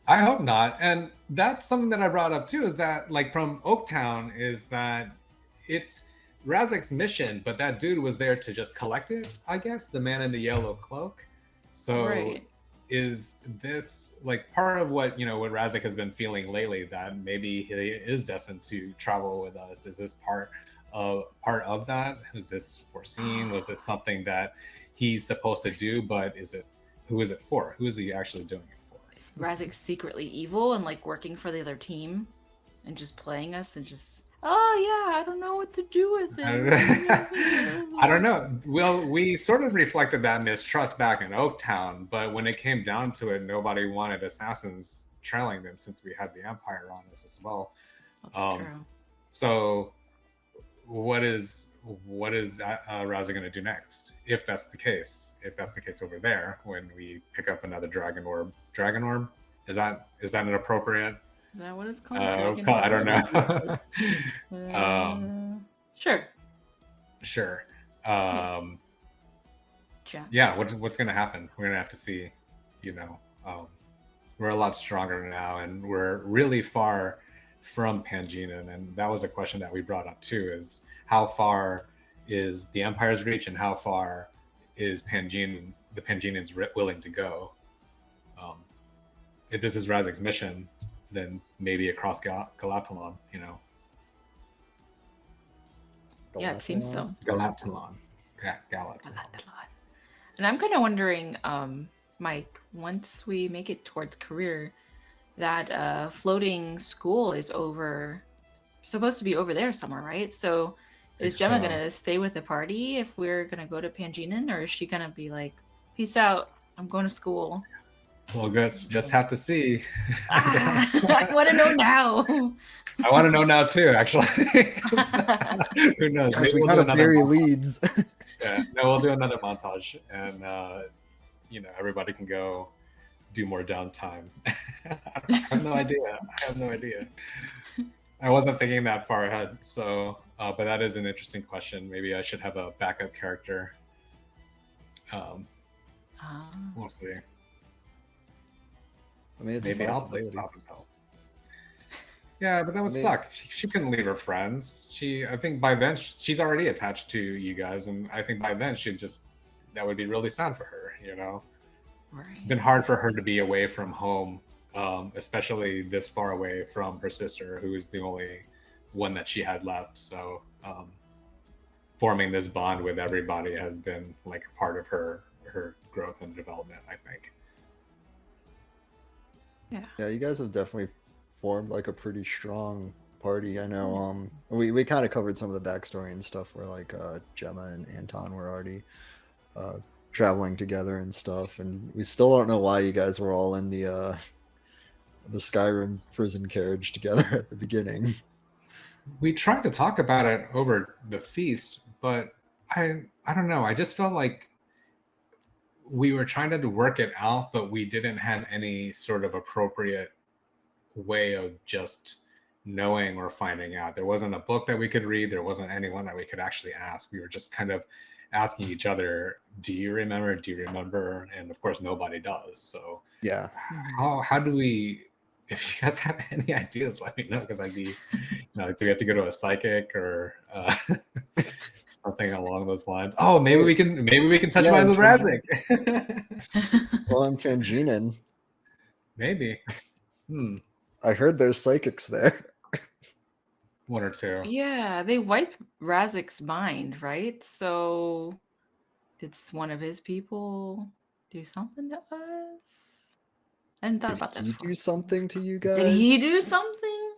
I hope not. And that's something that I brought up too, is that like from Oaktown is that it's Razik's mission, but that dude was there to just collect it, I guess, the man in the yellow cloak. So Right. is this like part of what what Razik has been feeling lately, that maybe he is destined to travel with us? Is this part of that? Is this foreseen? Was this something that he's supposed to do, but who is it for? Who is he actually doing it for? Is Razik secretly evil and like working for the other team and just playing us and just I don't know what to do with it. I don't know. Well, we sort of reflected that mistrust back in Oaktown, but when it came down to it, nobody wanted assassins trailing them since we had the Empire on us as well. That's true. So, what is Raza going to do next? If that's the case, over there, when we pick up another dragon orb, is that an appropriate? Is that what it's called? I don't know. Sure. Sure. Yeah. What's going to happen? We're going to have to see. We're a lot stronger now, and we're really far from Pangean, and that was a question that we brought up too: is how far is the Empire's reach, and how far is the Pangeanians willing to go? If this is Razik's mission, then maybe across Galatolon, Yeah, it seems so. Galatolon. Yeah, Galatolon. And I'm kind of wondering, Mike, once we make it towards career, that floating school is supposed to be over there somewhere, right? So is Gemma gonna stay with the party if we're gonna go to Pangean, or is she gonna be like, peace out, I'm going to school? We'll just have to see. I want to know now. I want to know now too, actually. Who knows? Because we gotta bury leads. Yeah, no, we'll do another montage, and everybody can go do more downtime. I have no idea. I wasn't thinking that far ahead, so but that is an interesting question. Maybe I should have a backup character. We'll see. I mean, it's maybe I'll play Stop and Help. Yeah, but that would suck. She couldn't leave her friends. I think by then she's already attached to you guys, and I think by then that would be really sad for her. Right. It's been hard for her to be away from home, especially this far away from her sister, who is the only one that she had left. So forming this bond with everybody has been like part of her growth and development, I think. Yeah, you guys have definitely formed like a pretty strong party. I know we kind of covered some of the backstory and stuff where like Gemma and Anton were already traveling together and stuff, and we still don't know why you guys were all in the Skyrim prison carriage together at the beginning. We tried to talk about it over the feast, but I don't know. I just felt like we were trying to work it out, but we didn't have any sort of appropriate way of just knowing or finding out. There wasn't a book that we could read. There wasn't anyone that we could actually ask. We were just kind of asking each other, do you remember? Do you remember? And of course, nobody does. So yeah, how do we, if you guys have any ideas, let me know, because I'd be, do we have to go to a psychic or something along those lines? Oh, maybe we can touch minds with Razik. Well, I'm Fanginin. Maybe. I heard there's psychics there. One or two. Yeah, they wipe Razik's mind, right? So did one of his people do something to us? I hadn't thought about that. Did he do something to you guys? Did he do something?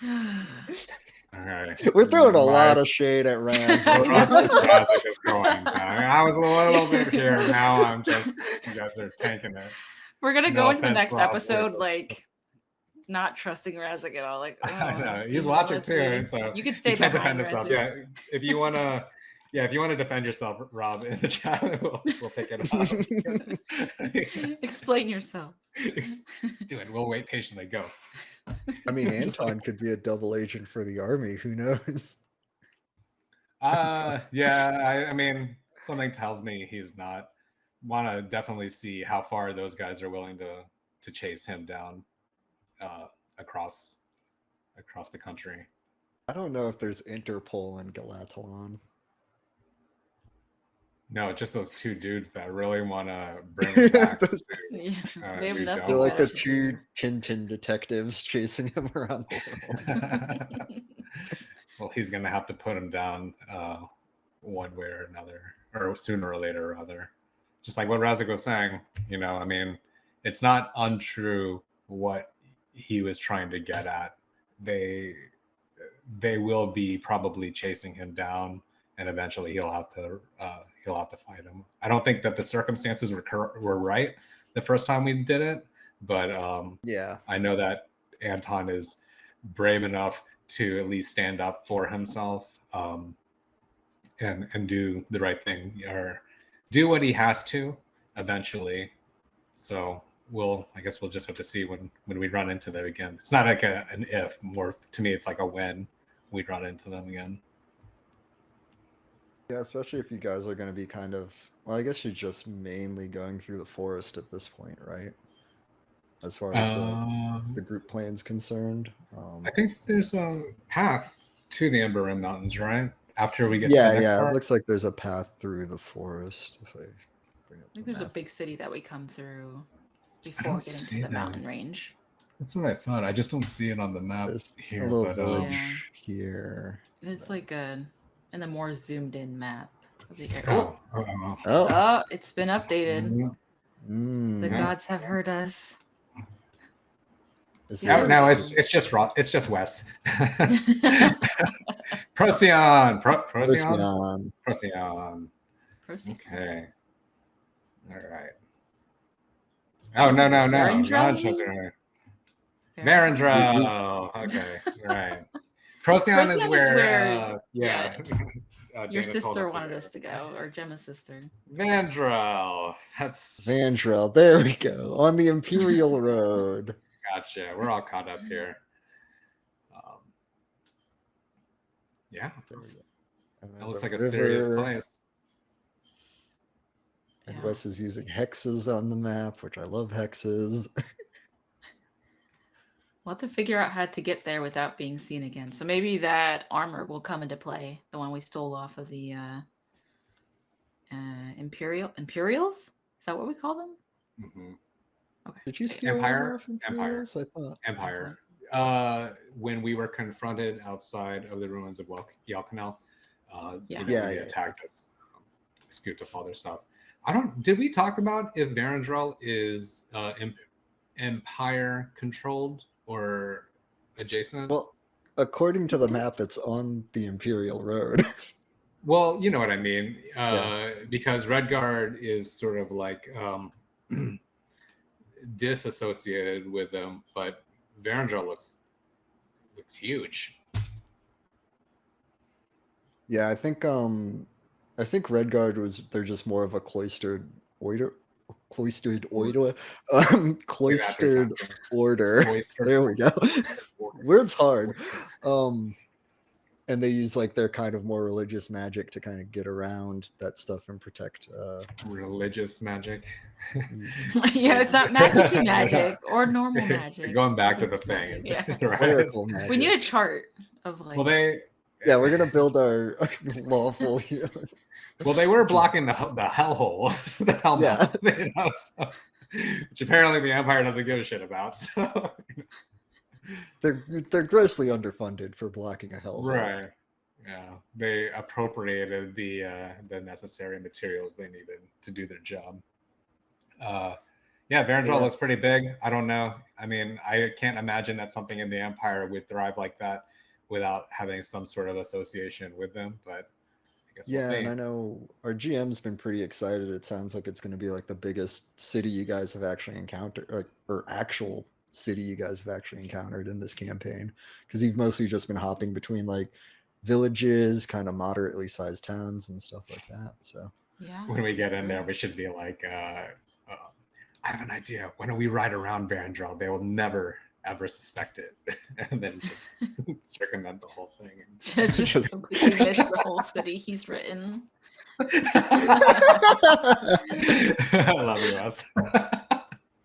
All right. We're throwing a lot of shade at Raz. Razik is going down. I was a little bit here. Now I'm just, you guys are tanking it. We're gonna go into the next Rob, episode like not trusting Razik at all. Like, oh, I know he's watching too, so you can stay can't behind defend himself. Razik. Yeah, if you wanna defend yourself, Rob, in the chat, we'll pick it up. Explain yourself. Do it. We'll wait patiently. Go. I mean, Anton could be a double agent for the army. Who knows? Yeah. I mean, something tells me he's not. Want to definitely see how far those guys are willing to chase him down across the country. I don't know if there's Interpol in Galatolon. No, just those two dudes that really want to bring him back. They have nothing. They're like the two Tintin detectives chasing him around the world. Well, he's gonna have to put him down one way or another, or sooner or later, rather. Just like what Razik was saying, I mean, it's not untrue what he was trying to get at. They will be probably chasing him down, and eventually he'll have to fight him. I don't think that the circumstances were right the first time we did it, but yeah, I know that Anton is brave enough to at least stand up for himself and do the right thing, or do what he has to eventually. So I guess we'll just have to see when we run into them again. It's not like an if, more to me it's like a when we run into them again. Yeah, especially if you guys are going to be kind of, well, I guess you're just mainly going through the forest at this point, right? As far as the group plan's concerned. I think there's a path to the Ember Rim Mountains, right? After we get to the next part? It looks like there's a path through the forest. If I bring up think there's a big city that we come through before getting to the mountain range. That's what I thought. I just don't see it on the map here. A little village here. It's like in the more zoomed in map of the area. Oh, it's been updated. The Yeah. gods have heard us. No, it's just west. Procyon. Okay. All right. Oh no! Verandrel. Okay, right. Procyon is where your sister wanted us to go, or Gemma's sister. Vandrel. That's Vandrel. There we go. On the Imperial Road. Gotcha. We're all caught up here. Yeah. That looks like a serious place. And Wes is using hexes on the map, which I love hexes. We'll have to figure out how to get there without being seen again. So maybe that armor will come into play. The one we stole off of the Imperials? Is that what we call them? Mm-hmm. Okay. Did you steal Empire? Imperials? I thought Empire. When we were confronted outside of the ruins of Yelkanel, they attacked us. Scooped up all their stuff. Did we talk about if Verandrel is Empire controlled or adjacent? Well, according to the map, it's on the Imperial Road. Well, you know what I mean. Yeah. Because Redguard is sort of like disassociated with them, but Verandra looks huge. Yeah, I think Redguard they're just more of a cloistered order. Cloistered There we go. order. Word's hard. And they use like their kind of more religious magic to kind of get around that stuff and protect Religious magic. Yeah, it's not magic magic or normal magic. Going back to the It's magic, things. yeah. Right? clerical magic. We need a chart of like. Well, Yeah, we're gonna build our lawful. Well, they were blocking the hellhole, the hell mouth, you know, so, which apparently the Empire doesn't give a shit about. So they're grossly underfunded for blocking a hellhole. right, yeah, they appropriated the necessary materials they needed to do their job. Yeah, Verandra looks pretty big. I don't know. I mean, I can't imagine that something in the Empire would thrive like that without having some sort of association with them, but I guess we'll see. And I know our GM's been pretty excited. It sounds like it's going to be like the biggest city you guys have actually encountered, or actual city you guys have actually encountered in this campaign, because you've mostly just been hopping between like villages, kind of moderately sized towns and stuff like that. So yeah, when we get in there, we should be like, I have an idea. When we ride around Verandra, they will never ever suspect it, and then just circumvent the whole thing. And just completely miss the whole city he's written. I love you, Wes.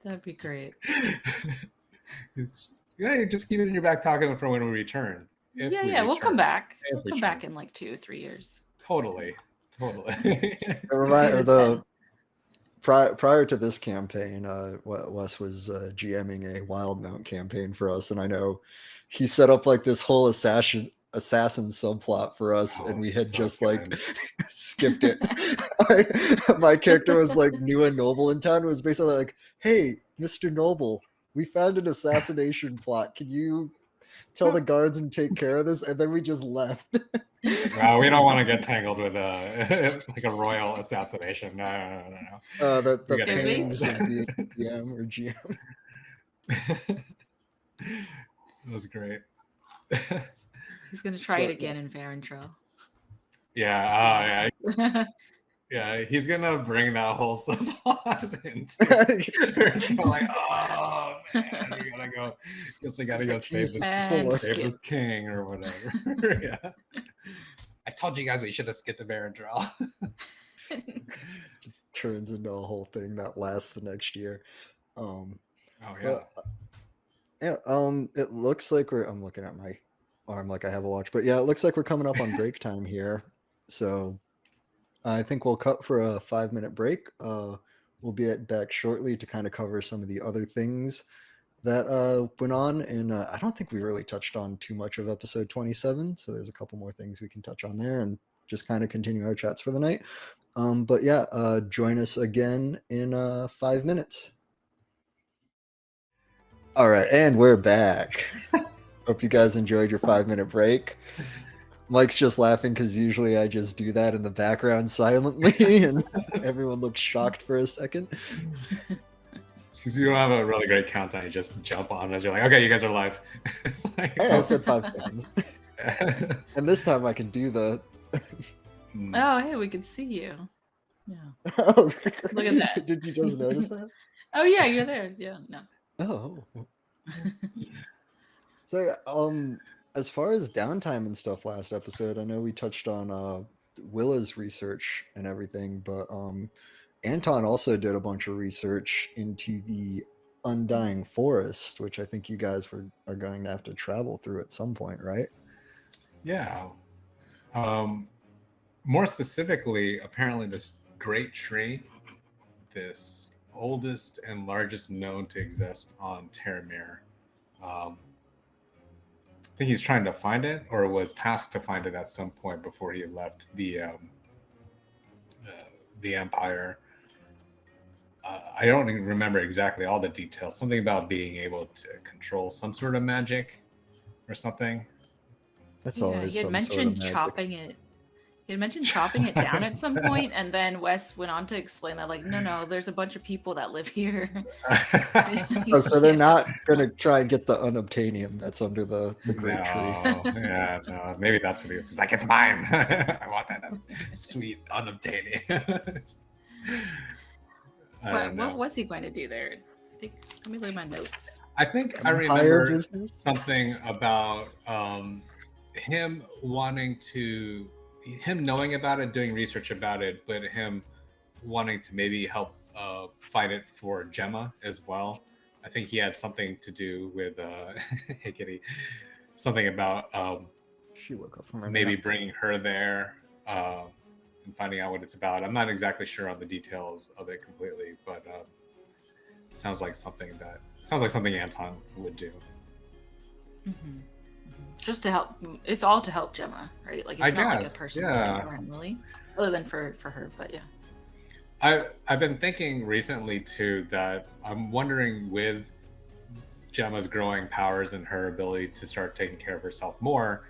That'd be great. Yeah, you just keep it in your back pocket for when we return. We'll come back. We'll come back in like 2-3 years. Totally. Prior to this campaign, Wes was GMing a Wildmount campaign for us, and I know he set up like this whole assassin subplot for us, and we had just like skipped it. My character was like new and noble in town. It was basically like, "Hey, Mr. Noble, we found an assassination plot. Can you tell the guards and take care of this?" And then we just left. Wow, we don't want to get tangled with like a royal assassination. No. The pains of being GM or GM. That was great. He's gonna try it again in Verandra. Yeah. Yeah, he's gonna bring that whole subplot into like, oh man, we gotta go. Guess we gotta go save this king or whatever. Yeah. I told you guys we should have skipped the Verandra. It turns into a whole thing that lasts the next year. It looks like I'm looking at my arm like I have a watch, but yeah, it looks like we're coming up on break time here. So I think we'll cut for a 5-minute break. We'll be back shortly to kind of cover some of the other things that went on. And I don't think we really touched on too much of episode 27. So there's a couple more things we can touch on there and just kind of continue our chats for the night. But yeah, join us again in 5 minutes. All right, and we're back. Hope you guys enjoyed your 5-minute break. Mike's just laughing because usually I just do that in the background silently, and everyone looks shocked for a second. Because you don't have a really great countdown, you just jump on as you're like, okay, you guys are live. It's like, hey, I said 5 seconds. And this time I can do the... Oh, hey, we can see you. Yeah. Oh, look at that. Did you just notice that? Oh, yeah, you're there. Yeah, no. Oh. So, as far as downtime and stuff last episode, I know we touched on Willa's research and everything, but Anton also did a bunch of research into the Undying Forest, which I think you guys are going to have to travel through at some point, right? Yeah. More specifically, apparently this great tree, this oldest and largest known to exist on Terramir, I think he's trying to find it, or was tasked to find it at some point before he left the Empire. I don't even remember exactly all the details. Something about being able to control some sort of magic or something. That's Yeah, always he had some sort of mentioned magic. chopping it. He had mentioned chopping it down at some point, and then Wes went on to explain that, like, no, there's a bunch of people that live here. Oh, so they're Yeah. not gonna try and get the unobtainium that's under the great tree. No, yeah, no. Maybe that's what he was. He's like, it's mine. I want that sweet unobtainium. I What don't know. was he going to do there? Let me look at my notes. I think I Empire remember business? something about him knowing about it, doing research about it, but him wanting to maybe help fight it for Gemma as well. I think he had something to do with hey kitty, something about She woke up from her maybe nap. bringing her there and finding out what it's about. I'm not exactly sure on the details of it completely, but sounds like something Anton would do. Mm-hmm. Just to help. It's all to help Gemma, right? Like, it's I not guess, like a personal yeah. thing for him, really, other than for her. But yeah. I've been thinking recently too that I'm wondering, with Gemma's growing powers and her ability to start taking care of herself more,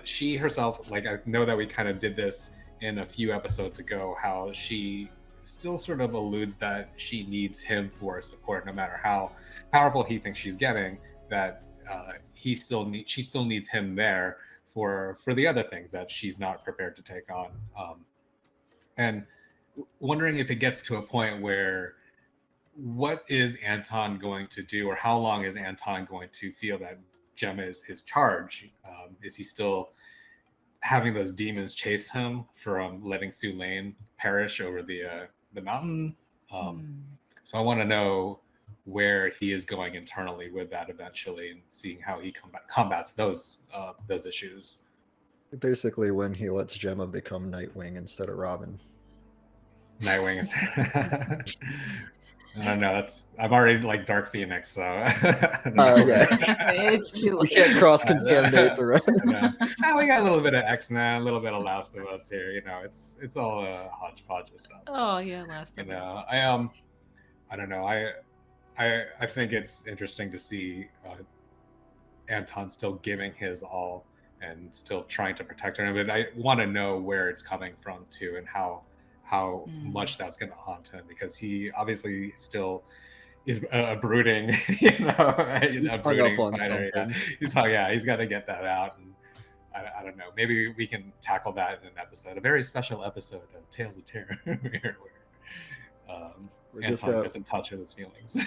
she herself, like, I know that we kind of did this in a few episodes ago, how she still sort of alludes that she needs him for support, no matter how powerful he thinks she's getting, that she still needs him there for the other things that she's not prepared to take on. And wondering if it gets to a point where, what is Anton going to do, or how long is Anton going to feel that Gemma is his charge? Is he still having those demons chase him from letting Sue Lane perish over the mountain? So I want to know where he is going internally with that eventually, and seeing how he combats those issues. Basically, when he lets Gemma become Nightwing instead of Robin. Nightwing is. I don't know. I'm already like Dark Phoenix, so. It's too We can't cross contaminate the rest. We got a little bit of X-Men, a little bit of Last of Us here. It's all a hodgepodge of stuff. Oh yeah, Last of Us. I don't know. I think it's interesting to see Anton still giving his all and still trying to protect her. But I want to know where it's coming from too, and how much that's going to haunt him, because he obviously still is a brooding, he's hung up on something. He's got to get that out. And I don't know, maybe we can tackle that in an episode, a very special episode of Tales of Terror, where Anton gets in touch with his feelings.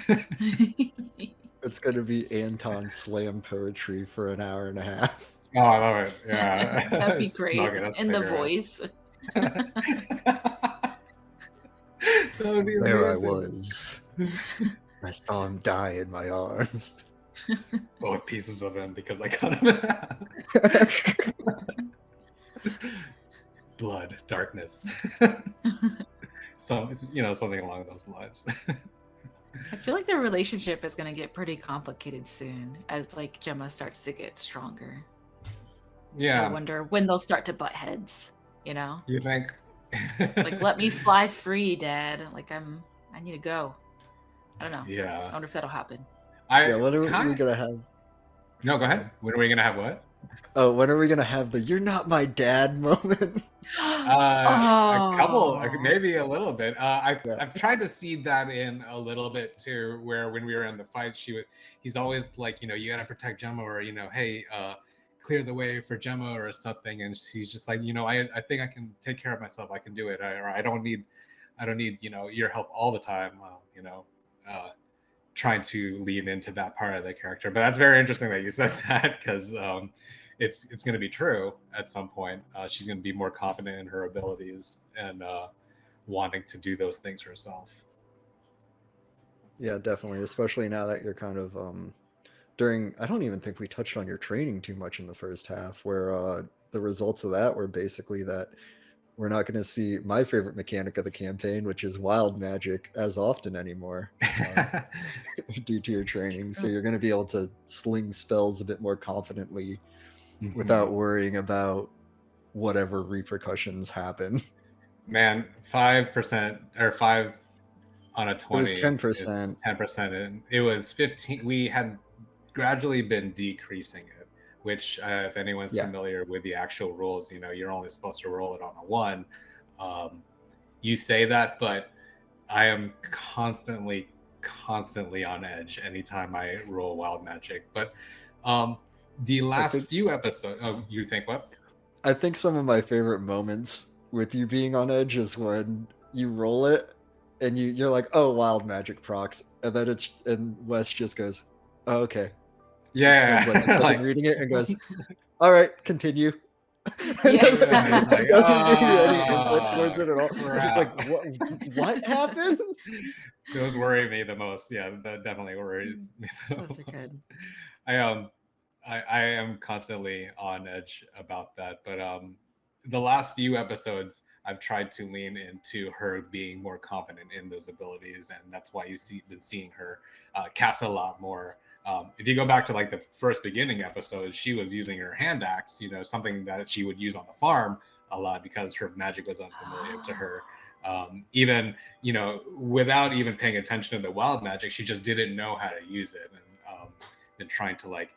It's going to be Anton slam poetry for an hour and a half. Oh, I love it. Yeah. That'd be great. In the voice. There I was. I saw him die in my arms. Both pieces of him, because I cut him. Blood, darkness. So it's something along those lines. I feel like their relationship is going to get pretty complicated soon, as like Gemma starts to get stronger. Yeah. I wonder when they'll start to butt heads. You think? Like, let me fly free, Dad. Like, I need to go. I don't know. Yeah. I wonder if that'll happen. When are we gonna have? No, go ahead. When are we gonna have what? Oh, when are we gonna have the "You're not my dad" moment? A couple, maybe a little bit. I've tried to seed that in a little bit too, where when we were in the fight, he's always like, you gotta protect Gemma, or hey, clear the way for Gemma or something, and she's just like, I think I can take care of myself. I can do it, or I don't need your help all the time. Trying to lean into that part of the character. But that's very interesting that you said that, because it's going to be true at some point. She's going to be more confident in her abilities and wanting to do those things herself. Yeah, definitely, especially now that you're kind of I don't even think we touched on your training too much in the first half, where the results of that were basically that we're not going to see my favorite mechanic of the campaign, which is wild magic, as often anymore due to your training. So you're going to be able to sling spells a bit more confidently without worrying about whatever repercussions happen. Man, 5% or 5 on a 20. It was 10%. 10%. It was 15. We had gradually been decreasing it, which if anyone's Yeah. familiar with the actual rules, you're only supposed to roll it on a 1. You say that, but I am constantly on edge anytime I roll wild magic. But the last few episodes, you think what? I think some of my favorite moments with you being on edge is when you roll it and you're like, oh, wild magic procs, and then Wes just goes, oh, okay. Yeah, spends like a second reading it and goes, all right, continue. Yeah. Like, doesn't give you any input towards it at all. It's like, what happened? Those worry me the most. Yeah, that definitely worries me the Those most. are good. I am constantly on edge about that, but the last few episodes I've tried to lean into her being more confident in those abilities, and that's why been seeing her cast a lot more. If you go back to like the first beginning episodes, she was using her hand axe, something that she would use on the farm a lot because her magic was unfamiliar to her. Even without even paying attention to the wild magic, she just didn't know how to use it, and trying to like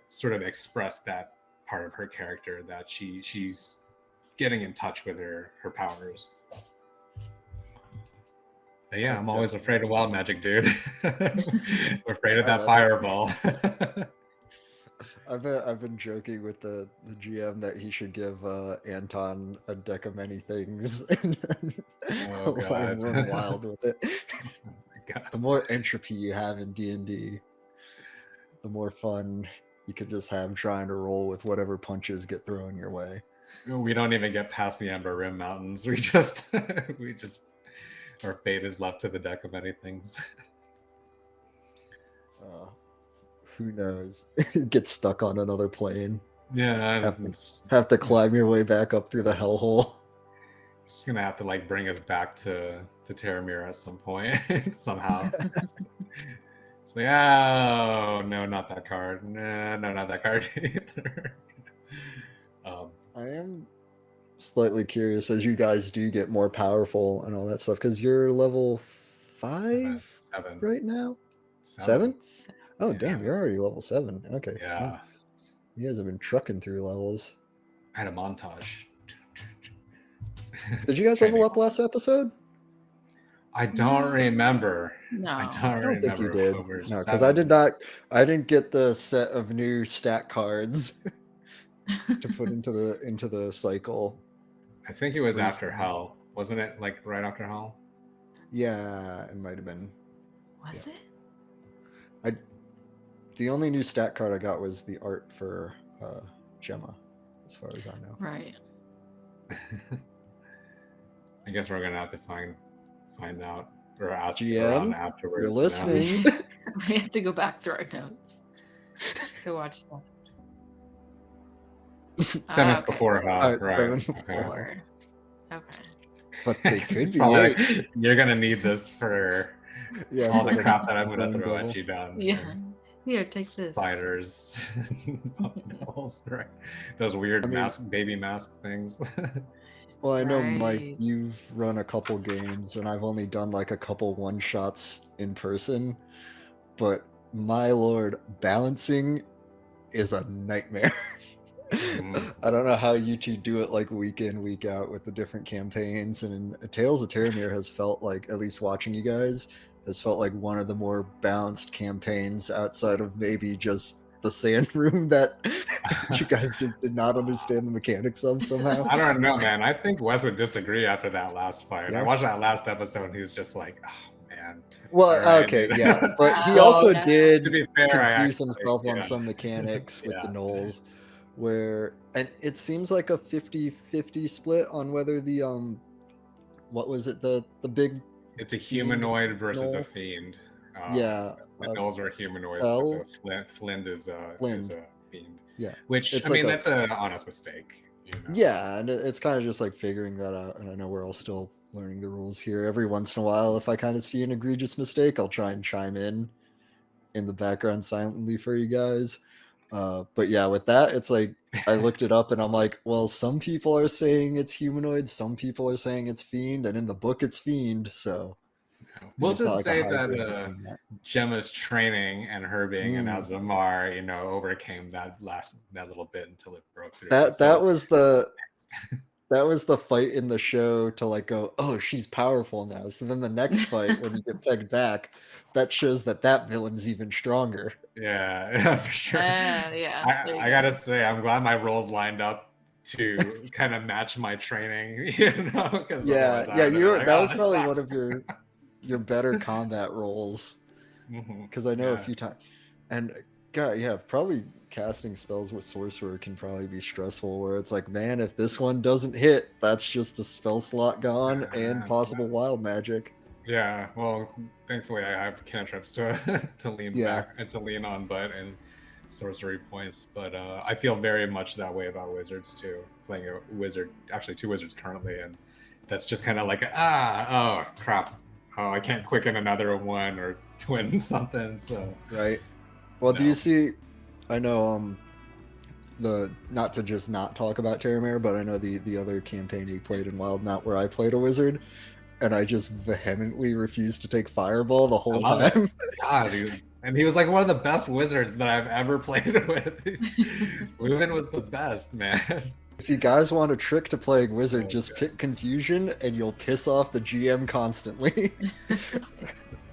sort of express that part of her character that she's getting in touch with her powers. But yeah, I'm always afraid of wild magic, dude. I'm afraid of that fireball. I've been joking with the GM that he should give Anton a deck of many things and let him run wild with it. The more entropy you have in D&D, the more fun you could just have trying to roll with whatever punches get thrown your way. We don't even get past the Ember Rim Mountains. We just our fate is left to the deck of many things. Who knows? Get stuck on another plane. Yeah, have to climb your way back up through the hellhole. Just gonna have to like bring us back to Terramir at some point somehow. It's like, oh no, not that card. No, not that card either. I am slightly curious as you guys do get more powerful and all that stuff, because you're level 5 7 right now. 7? Oh, damn, you're already level 7. Okay. Yeah. Well, you guys have been trucking through levels. I had a montage. Did you guys level up last episode? I don't remember. No, I don't think you did. No, because I didn't get the set of new stat cards to put into the cycle. I think it was after Hell. Wasn't it like right after Hell? Yeah, it might have been. Was it? The only new stat card I got was the art for Gemma, as far as I know. Right. I guess we're gonna have to find out or ask GM afterwards. You're listening. We have to go back through our notes to watch that. 7th before Hell, right? Okay. But they could be. Like, you're gonna need this for all the crap that I'm gonna throw at you down. Yeah. Here, take this. Spiders, right? Those weird baby mask things. Well, I know, Mike, you've run a couple games, and I've only done like a couple one-shots in person. But my lord, balancing is a nightmare. I don't know how you two do it like week in, week out with the different campaigns. And Tales of Terramir has felt like, at least watching you guys, has felt like one of the more balanced campaigns outside of maybe just the sand room that you guys just did not understand the mechanics of somehow. I don't know, man. I think Wes would disagree after that last fight. Yeah. I watched that last episode and he was just like, oh man. Well, right, okay, dude. Yeah. But he also did confuse himself on some mechanics with the gnolls, and it seems like a 50-50 split on whether the what was it, the big, it's a humanoid versus a fiend. Yeah. The gnolls are humanoids, but Flint is a fiend. Yeah. Which, it's that's an honest mistake. Yeah, and it's kind of just like figuring that out. And I know we're all still learning the rules here. Every once in a while, if I kind of see an egregious mistake, I'll try and chime in the background silently for you guys. But yeah, with that, it's like I looked it up and I'm like, well, some people are saying it's humanoid, some people are saying it's fiend, and in the book it's fiend, so We'll It's not just like a say hybrid that between that. Gemma's training and her being an Mm. Azamar, overcame that little bit until it broke through. That was the fight in the show to like go, oh, she's powerful now. So then the next fight, when you get pegged back, that shows that villain's even stronger. Yeah, for sure. Yeah, there you I go. gotta say, I'm glad my roles lined up to kind of match my training, because Yeah, otherwise I yeah, would have been like, that oh, was this probably one sucks. of your better combat roles. Because I know a Yeah. few times, and God, yeah, probably casting spells with sorcerer can probably be stressful. Where it's like, man, if this one doesn't hit, that's just a spell slot gone and possible wild magic. Yeah, well, thankfully I have cantrips to lean Yeah. back and to lean on, but and sorcery points. But I feel very much that way about wizards too. Playing a wizard, actually 2 wizards currently, and that's just kind of like oh crap, oh I can't quicken another one or twin something. So Right. Well, do No. you see? I know not to just not talk about Terramir, but I know the other campaign we played in Wild Mount where I played a wizard, and I just vehemently refused to take Fireball the whole I love time. it. God, dude. And he was like one of the best wizards that I've ever played with. Lumen was the best, man. If you guys want a trick to playing wizard, Oh, just okay. pick Confusion, and you'll piss off the GM constantly.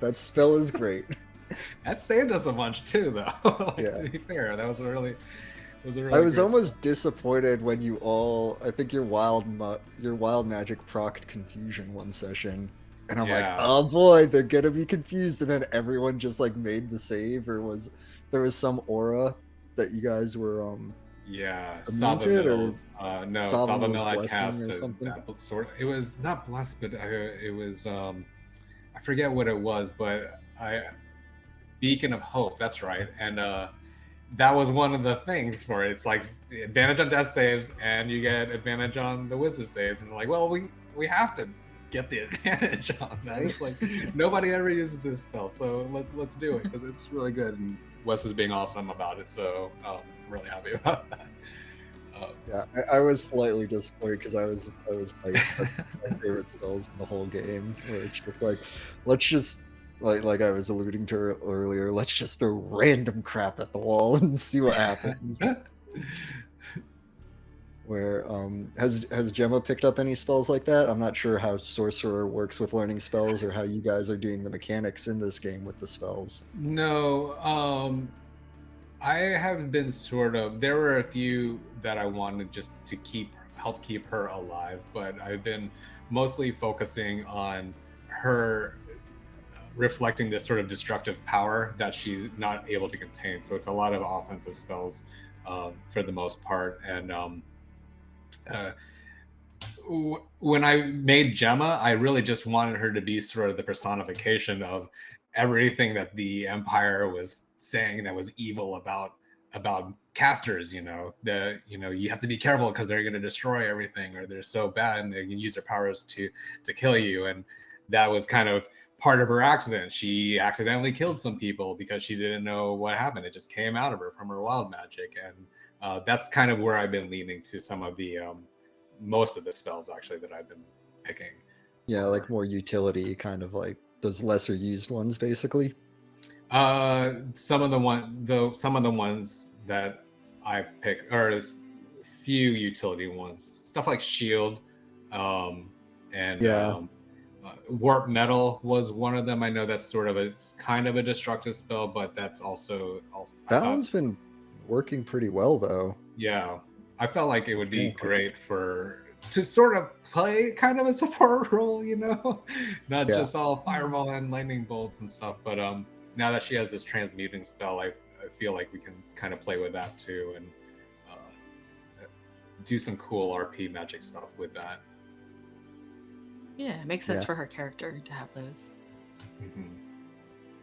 That spell is great. That saved us a bunch too, though. Yeah. To be fair, that was a really I was great almost spell. disappointed when you all, I think your wild magic procced Confusion one session, and I'm like, Yeah. oh boy, they're gonna be confused, and then everyone just like made the save, or there was some aura that you guys were Yeah, immune to it, or Savamil's. No, Savamil's Savamil had blessing cast or something. that sort. It was not blessed, but it was. I forget what it was, but Beacon of Hope. That's right, and that was one of the things for it. It's like advantage on death saves, and you get advantage on the wisdom saves, and like, well, we have to get the advantage on that. It's like nobody ever uses this spell, so let's do it because it's really good. And Wes is being awesome about it, so I'm really happy about that. Yeah, I was slightly disappointed because I was like, that's my favorite spells in the whole game. Where it's just like, let's just like I was alluding to earlier, let's just throw random crap at the wall and see what happens. Where has Gemma picked up any spells like that? I'm not sure how Sorcerer works with learning spells or how you guys are doing the mechanics in this game with the spells. No, I have been sort of. There were a few that I wanted just to help keep her alive, but I've been mostly focusing on her reflecting this sort of destructive power that she's not able to contain. So it's a lot of offensive spells for the most part, and when I made Gemma, I really just wanted her to be sort of the personification of everything that the Empire was saying that was evil about casters. You have to be careful because they're going to destroy everything, or they're so bad and they can use their powers to kill you. And that was kind of part of her accident. She accidentally killed some people because she didn't know what happened. It just came out of her from her wild magic, and that's kind of where I've been leaning to some of the most of the spells actually that I've been picking. Yeah, like more utility, kind of like those lesser used ones, basically. Some of the ones that I pick are few utility ones, stuff like shield, and Yeah. warp metal was one of them. I know that's sort of a kind of a destructive spell, but that's also That one's been working pretty well though. Yeah, I felt like it would be great to sort of play kind of a support role, not just all fireball and lightning bolts and stuff. But now that she has this transmuting spell, I feel like we can kind of play with that too and do some cool RP magic stuff with that. Yeah, it makes sense for her character to have those. Mm-hmm.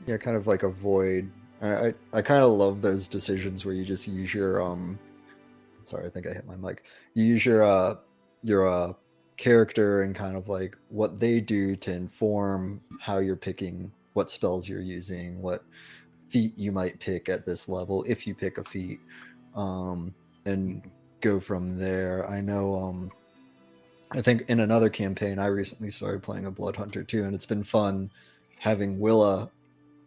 Yeah, kind of like a void. I kind of love those decisions where you just use your sorry, I think I hit my mic. You use your character and kind of like what they do to inform how you're picking, what spells you're using, what feat you might pick at this level if you pick a feat, and go from there. I know I think in another campaign I recently started playing a Blood Hunter too, and it's been fun having Willa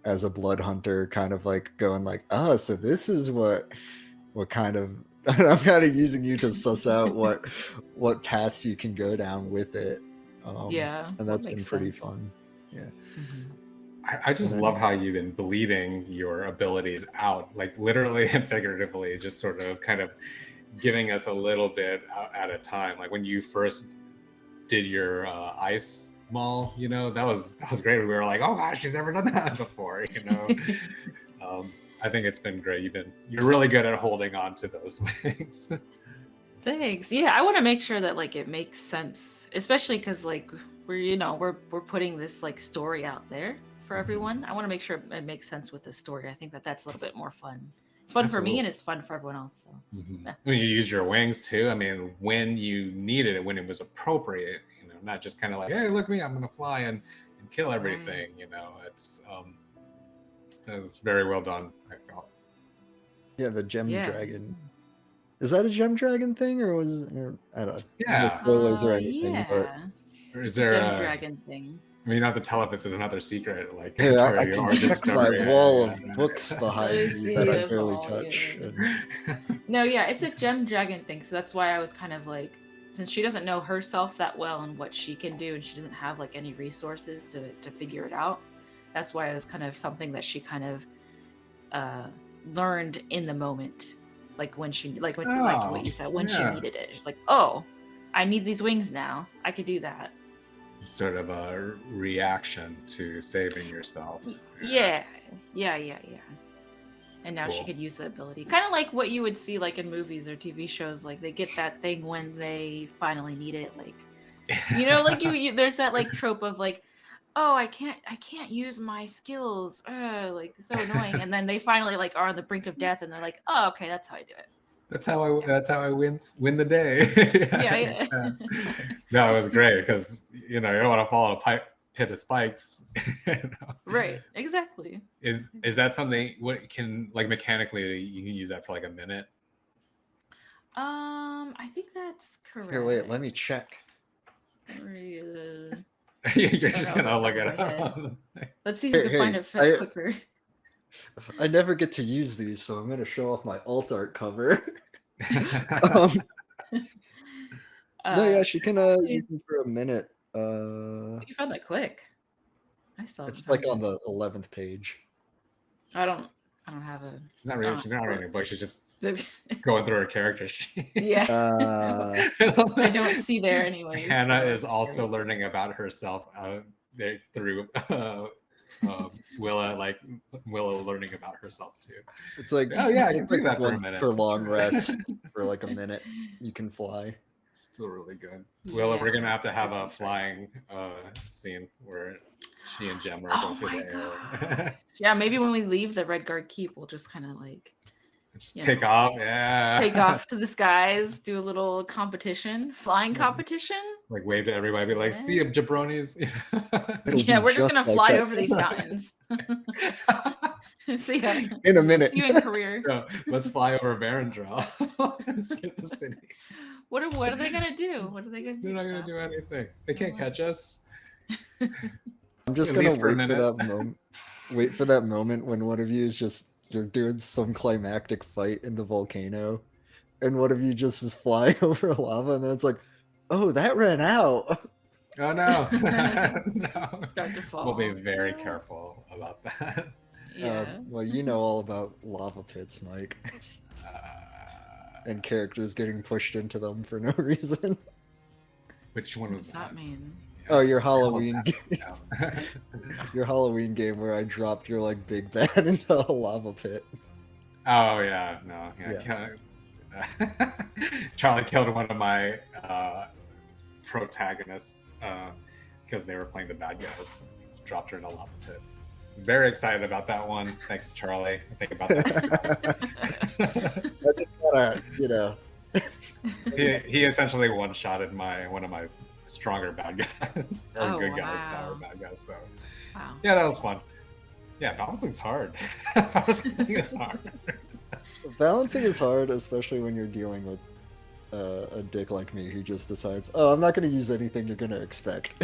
as a blood hunter, kind of like going like, oh, so this is what kind of I'm kind of using you to suss out what paths you can go down with it. Yeah, and that that's been makes pretty sense. fun. Yeah. I just And then- love how you've been bleeding your abilities out, like literally and figuratively, just sort of kind of giving us a little bit at a time. Like when you first did your ice mall, you know, that was great. We were like, oh gosh, she's never done that before, you know. I think it's been great. You're really good at holding on to those things. Thanks. Yeah, I want to make sure that like it makes sense, especially because like we're putting this like story out there for everyone. I want to make sure it makes sense with the story. I think that's a little bit more fun. It's fun for me and it's fun for everyone else. So yeah. When you use your wings too, I mean, when you needed it, when it was appropriate, you know, not just kind of like, hey, look at me, I'm gonna fly and kill everything. Right. You know, it was very well done, I felt. Yeah, the gem Yeah. dragon. Is that a gem dragon thing, or was I don't know? Yeah. No spoilers or anything, yeah. but Or is It's a there gem a dragon thing. I mean, you don't have to tell if it's another secret, like here, I Terry can or check Discovery. my wall Yeah, of yeah. books behind I me see that I them barely all, touch. yeah. And No, yeah, it's a gem dragon thing. So that's why I was kind of like, since she doesn't know herself that well and what she can do, and she doesn't have like any resources to figure it out. That's why it was kind of something that she kind of learned in the moment, like when she like what you said when she yeah. needed it. She's like, oh, I need these wings now. I could do that. Sort of a reaction to saving yourself. Yeah. And now she cool. could use the ability, kind of like what you would see like in movies or TV shows. Like they get that thing when they finally need it. Like, you know, like you there's that like trope of like, oh, I can't use my skills, like so annoying. And then they finally like are on the brink of death, and they're like, oh, okay, that's how I do it. That's how I win the day. Yeah. No, it was great because you know you don't want to fall in a pit of spikes. You know? Right. Exactly. Is that something? What can like mechanically you can use that for like a minute? I think that's correct. here, wait, let me check. You're just gonna look at it. Let's see who can find it quicker. I never get to use these, so I'm gonna show off my alt art cover. No, yeah, she can use them for a minute. You found that quick. I still. It's like on the 11th page. I don't have a. She's not reading a book. She's just going through her character sheet. Yeah. I don't see there anyway. Hannah is also learning about herself through Willa learning about herself too. It's like, oh yeah, I can it's do like that for a once minute. for long rest for like a minute. You can fly. Still really good. Willa, we're gonna have to have a flying scene where she and Jem are going through the air. Yeah, maybe when we leave the Red Guard Keep, we'll just kind of like take off. Yeah. Take off to the skies, do a little competition, flying competition. Like wave to everybody, be like, see you, jabronis. Yeah, we're just gonna fly over these mountains. See ya. In a minute. See you in career. So, let's fly over Varendrel. Let's get the city. What are they gonna do? What are they gonna do? They're not gonna do anything. They can't catch us. I'm just gonna wait for that moment. Wait for that moment when one of you is just you're doing some climactic fight in the volcano, and one of you just is flying over lava, and then it's like, oh, that ran out. Oh no! No. Start to fall. We'll be very careful about that. Yeah. Well, you know all about lava pits, Mike, and characters getting pushed into them for no reason. Which one was that mean? Oh, your Halloween your Halloween game where I dropped your like big bad into a lava pit. Oh yeah, no, yeah. Charlie killed one of my protagonists because they were playing the bad guys. Dropped her in a lava pit. Very excited about that one. Thanks, Charlie. Think about that. I just wanna, you know. He essentially one-shotted one of my stronger bad guys or good guys, power bad guys. So yeah, that was fun. Yeah, balancing's hard. Balancing is hard. Balancing is hard, especially when you're dealing with a dick like me who just decides, oh, I'm not going to use anything you're going to expect.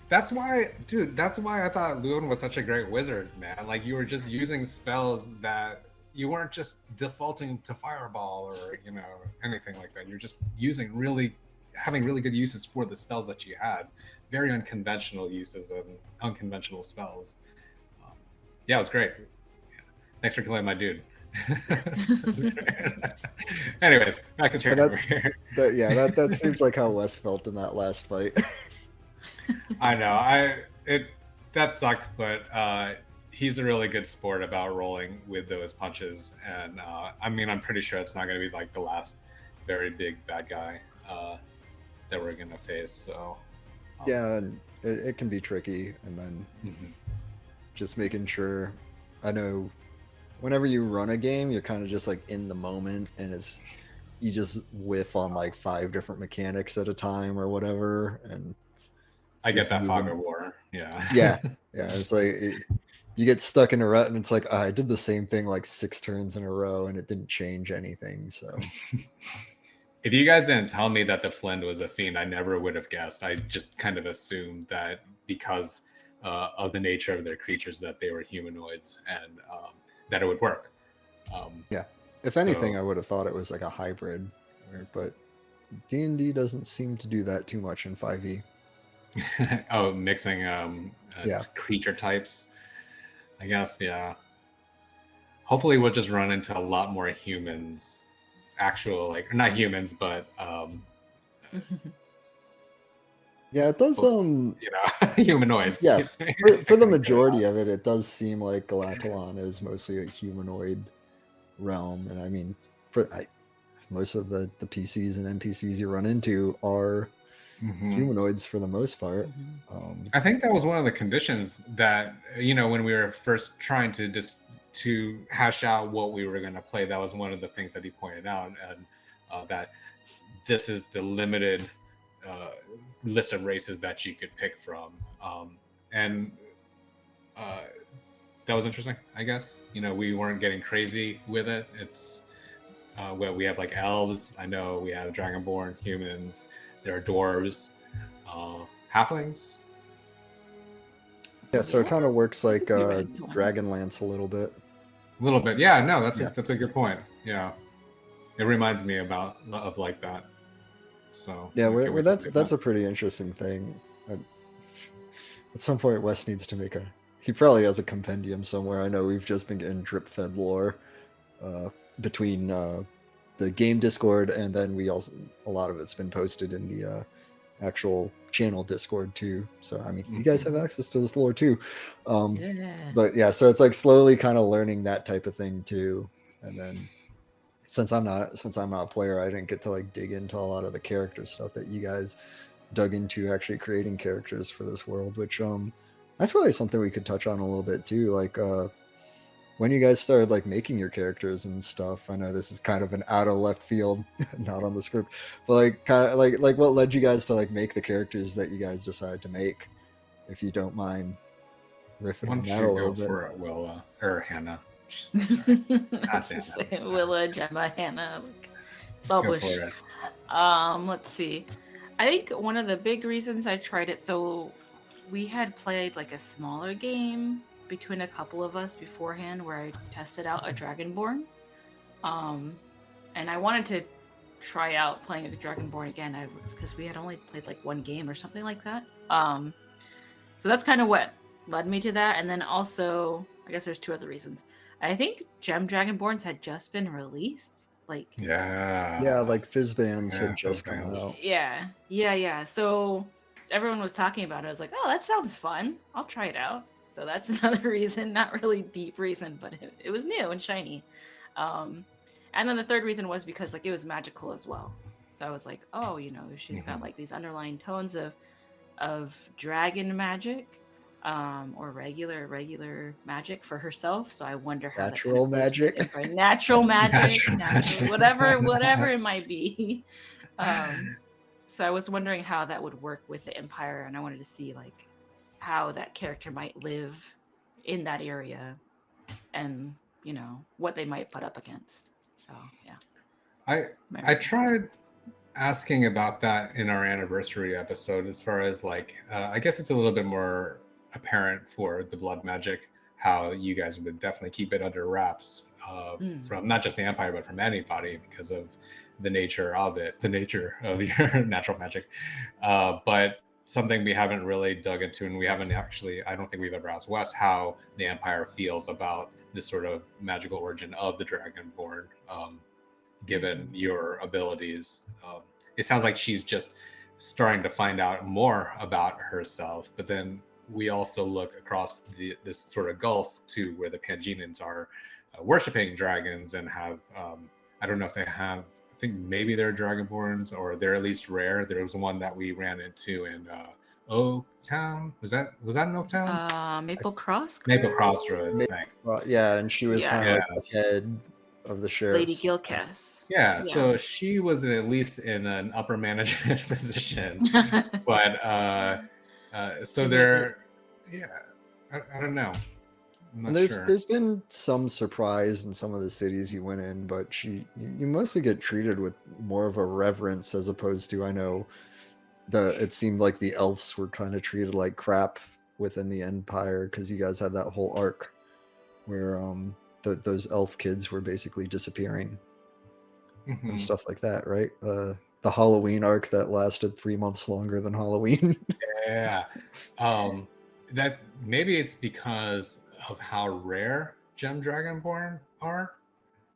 That's why, dude. That's why I thought Luan was such a great wizard, man. Like you were just using spells that you weren't just defaulting to Fireball or anything like that. You're just having really good uses for the spells that you had. Very unconventional uses and unconventional spells. Yeah, it was great. Thanks for killing my dude. Anyways, back to Terramir. That seems like how Wes felt in that last fight. I know. That sucked, but he's a really good sport about rolling with those punches, and I'm pretty sure it's not going to be like the last very big bad guy that we're going to face. So yeah, it can be tricky, and then just making sure. I know whenever you run a game, you're kind of just like in the moment, and you just whiff on like 5 different mechanics at a time or whatever, and I get that fog of war. Yeah. It's like you get stuck in a rut, and it's like I did the same thing like 6 turns in a row, and it didn't change anything. So, if you guys didn't tell me that the Flynn was a fiend, I never would have guessed. I just kind of assumed that because of the nature of their creatures, that they were humanoids and that it would work. If anything, I would have thought it was like a hybrid, but D&D doesn't seem to do that too much in 5e. Oh, mixing creature types, I guess. Yeah, hopefully we'll just run into a lot more humans, not humans, but yeah, it does humanoids. Yeah, for the majority of it does seem like Galatolon is mostly a humanoid realm, and I mean most of the PCs and NPCs you run into are humanoids for the most part. I think that was one of the conditions that when we were first trying to hash out what we were going to play, that was one of the things that he pointed out, and that this is the limited list of races that you could pick from, and that was interesting, I guess. We weren't getting crazy with it. It's we have like elves, I know we have dragonborn, humans, there are dwarves, halflings. Yeah, so it kind of works like Dragonlance a little bit. Yeah. No, that's a good point. Yeah, it reminds me of like that. So yeah, that's a pretty interesting thing. At some point, Wes needs to make he probably has a compendium somewhere. I know we've just been getting drip fed lore between the game Discord, and then a lot of it's been posted in the actual channel Discord too. So I mean, you guys have access to this lore too. But yeah, so it's like slowly kind of learning that type of thing too. And then since I'm not a player, I didn't get to like dig into a lot of the character stuff that you guys dug into, actually creating characters for this world, which that's probably something we could touch on a little bit too. Like when you guys started like making your characters and stuff. I know this is kind of an out of left field, not on the script, but like kind of like what led you guys to like make the characters that you guys decided to make, if you don't mind riffing on that a little bit. For it, Willa or Hannah. Willa, Gemma, Hannah. It's all bush. Let's see. I think one of the big reasons I tried it, so we had played like a smaller game between a couple of us beforehand where I tested out a Dragonborn. And I wanted to try out playing a Dragonborn again because we had only played like one game or something like that. So that's kind of what led me to that. And then also, I guess there's 2 other reasons. I think Gem Dragonborns had just been released. Like like Fizzbands had just come out. Yeah. So everyone was talking about it. I was like, oh, that sounds fun. I'll try it out. So that's another reason, not really deep reason, but it was new and shiny. And then the 3rd reason was because like it was magical as well. So I was like, oh, she's got like these underlying tones of dragon magic, or regular magic for herself. So I wonder how natural magic, natural magic, whatever it might be. So I was wondering how that would work with the Empire, and I wanted to see like how that character might live in that area, and what they might put up against. So yeah, I tried asking about that in our anniversary episode, as far as like, I guess it's a little bit more apparent for the blood magic how you guys would definitely keep it under wraps from not just the Empire, but from anybody because of the nature of it, the nature of your natural magic. But something we haven't really dug into, and we haven't actually, I don't think we've ever asked Wes how the Empire feels about this sort of magical origin of the Dragonborn. Given your abilities, it sounds like she's just starting to find out more about herself. But then we also look across this sort of gulf to where the Pangenians are worshiping dragons and have, I don't know if they have, I think maybe they're Dragonborns or they're at least rare. There was one that we ran into in Oaktown. Was that in Oaktown? Maple Cross. Maple Crossroads. Thanks. Yeah, and she was kind of like the head of the sheriff. Lady Gilkess. Yeah, so she was at least in an upper management position, but so they're, I don't know. And there's been some surprise in some of the cities you went in, but you mostly get treated with more of a reverence as opposed to, I know it seemed like the elves were kind of treated like crap within the Empire because you guys had that whole arc where those elf kids were basically disappearing and stuff like that, right? The Halloween arc that lasted 3 months longer than Halloween. Yeah. That maybe it's because of how rare gem dragonborn are.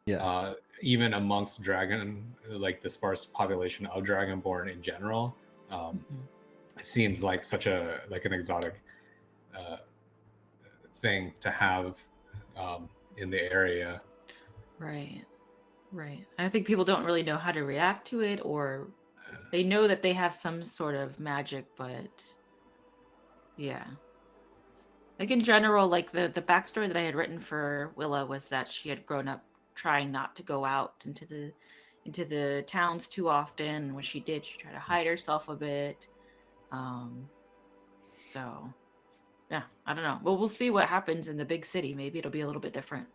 Yeah. Even amongst like the sparse population of dragonborn in general, it seems like such an exotic thing to have in the area. Right. And I think people don't really know how to react to it, or they know that they have some sort of magic, but yeah. Like in general, like the backstory that I had written for Willa was that she had grown up trying not to go out into the towns too often. And when she did, she tried to hide herself a bit. So yeah, I don't know. Well, we'll see what happens in the big city. Maybe it'll be a little bit different.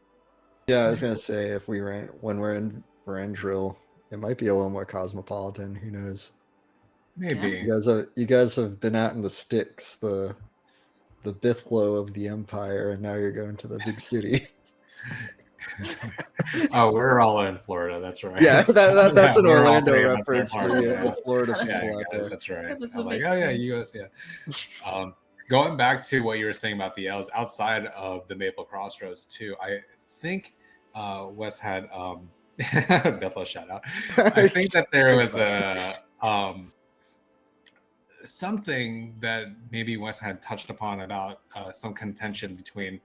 Yeah, I was gonna say when we're in Verandril, it might be a little more cosmopolitan. Who knows? Maybe. You guys have been out in the sticks, the Bithlow of the Empire, and now you're going to the big city. Oh, we're all in Florida. That's right. Yeah, that's an Orlando reference for the Florida people out there. That's right. I'm like, oh yeah, US, yeah. Going back to what you were saying about the elves outside of the Maple Crossroads too, I think Wes had Bethel shout out. I think that there was something that maybe Wes had touched upon about some contention between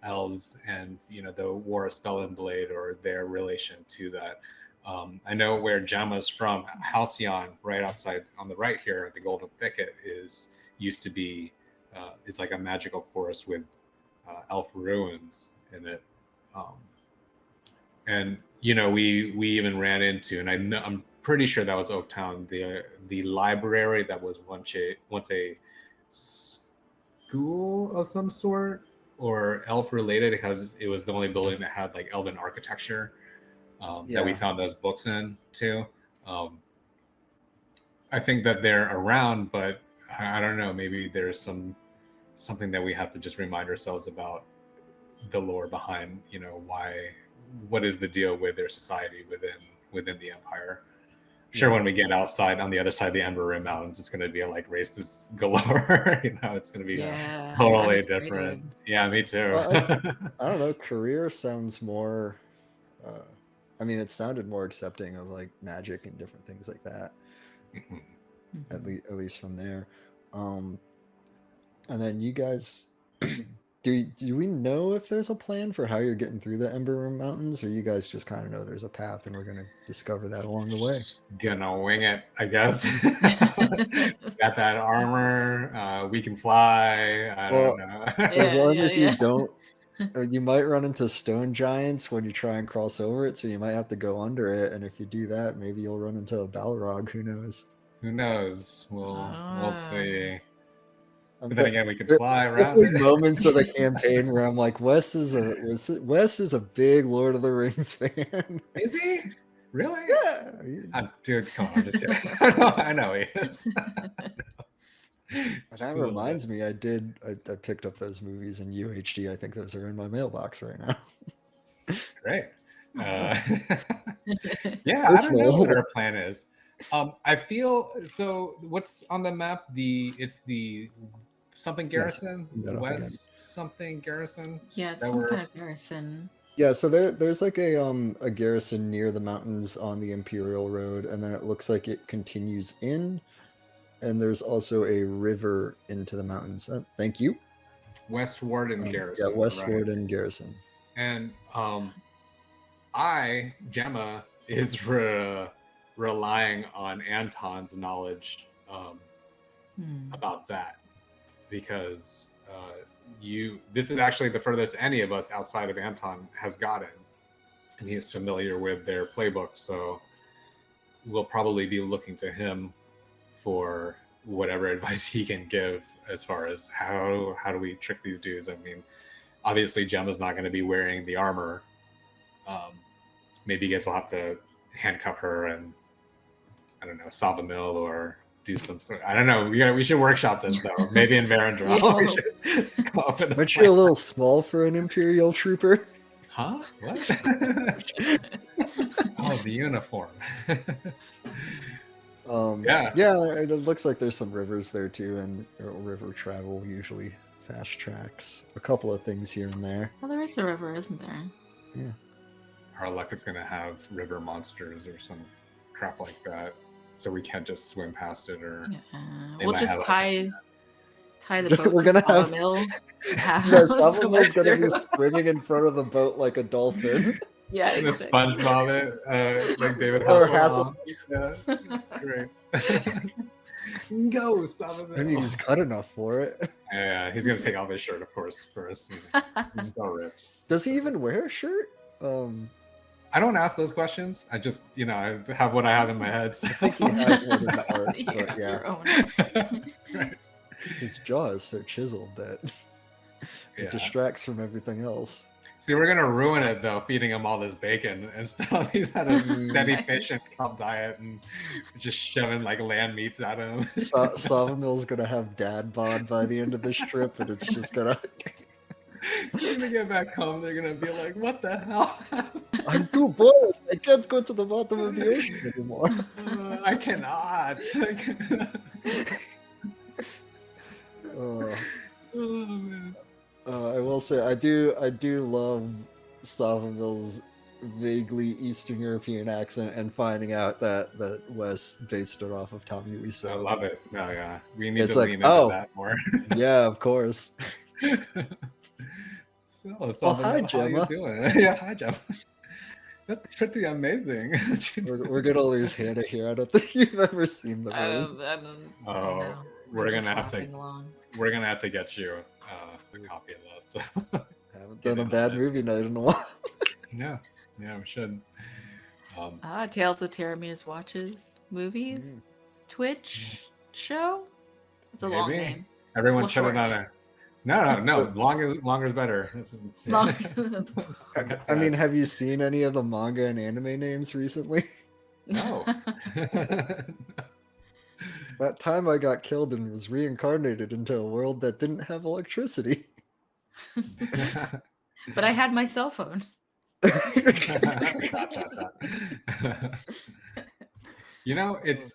elves and the War of Spell and Blade, or their relation to that. I know where Jamma's from, Halcyon, right outside on the right here, the Golden Thicket used to be. It's like a magical forest with elf ruins in it, and we even ran into, and I'm pretty sure that was Oaktown, the library that was once a school of some sort, or elf related, because it was the only building that had like elven architecture that we found those books in too. I think that they're around, but I don't know, maybe there's something that we have to just remind ourselves about the lore behind, what is the deal with their society within the Empire. Sure, when we get outside on the other side of the Ember Rim Mountains, it's going to be like races galore. It's going to be totally different. Yeah, me too. Well, I don't know. Career sounds more. It sounded more accepting of like magic and different things like that. At least from there. And then you guys, do we know if there's a plan for how you're getting through the Ember Rim Mountains, or you guys just kind of know there's a path and we're going to discover that along the way? Gonna wing it, I guess. Got that armor. We can fly. I don't know. As long as you don't, you might run into stone giants when you try and cross over it, so you might have to go under it. And if you do that, maybe you'll run into a Balrog. Who knows? Who knows? We'll see. But then again, we could fly around. There's moments of the campaign where I'm like, Wes is a big Lord of the Rings fan. Is he? Really? Yeah. Dude, come on, I'm just kidding. I know he is. That reminds me, I picked up those movies in UHD. I think those are in my mailbox right now. Great. Oh. Yeah, I don't know what our plan is. I feel so. What's on the map? It's the something garrison, West something garrison. Yeah, it's some kind of garrison. Yeah, so there's like a garrison near the mountains on the Imperial Road, and then it looks like it continues in, and there's also a river into the mountains. Thank you. West Warden garrison. Yeah, West Warden garrison. And Gemma is relying on Anton's knowledge about that, because this is actually the furthest any of us outside of Anton has gotten, and he's familiar with their playbook, so we'll probably be looking to him for whatever advice he can give as far as how do we trick these dudes. I mean, obviously Gemma's not going to be wearing the armor. Maybe you guys will have to handcuff her and, I don't know, solve a mill or do some sort of, I don't know. We should workshop this though. Maybe in Varendral. Aren't you a little small for an Imperial trooper? Huh? What? Oh, the uniform. Yeah, it looks like there's some rivers there too, and river travel usually fast tracks a couple of things here and there. Well, there is a river, isn't there? Yeah. Our luck is going to have river monsters or some crap like that, so we can't just swim past it. Or we'll just tie the boat We're to gonna have Sawmill. Sawmill's gonna be swimming in front of the boat like a dolphin. Yeah, exactly. The SpongeBob it, like David Hasselhoff. Yeah, that's great. Go, Sawmill. I mean, he's cut enough for it. Yeah, he's gonna take off his shirt, of course, first. He's so ripped. Does he even wear a shirt? I don't ask those questions. I just, I have what I have in my head. So. I think he has one in the art, but yeah. Right. His jaw is so chiseled that it distracts from everything else. See, we're gonna ruin it though, feeding him all this bacon and stuff. He's had a steady fish and cup diet and just shoving like land meats at him. Sawmill's gonna have dad bod by the end of this trip, and it's just gonna. When they get back home, they're gonna be like, "What the hell?" I'm too bored. I can't go to the bottom of the ocean anymore. I cannot. Oh man. I will say I do love Sawmill's vaguely Eastern European accent and finding out that Wes based it off of Tommy Wiseau. I love it. Oh yeah, we need to lean into that more. Yeah, of course. So, hi, Gemma. How you doing? Yeah, hi, Gemma. That's pretty amazing. We're gonna lose Hannah here. I don't think you've ever seen the movie. We're gonna have to get you a copy of that. So haven't done a bad movie night in a while. Yeah, we should. Tales of Terramir's Watches movies, Twitch show. It's a long name. Everyone shut it on a. No. Longer is better. I mean, have you seen any of the manga and anime names recently? No. That time I got killed and was reincarnated into a world that didn't have electricity. But I had my cell phone.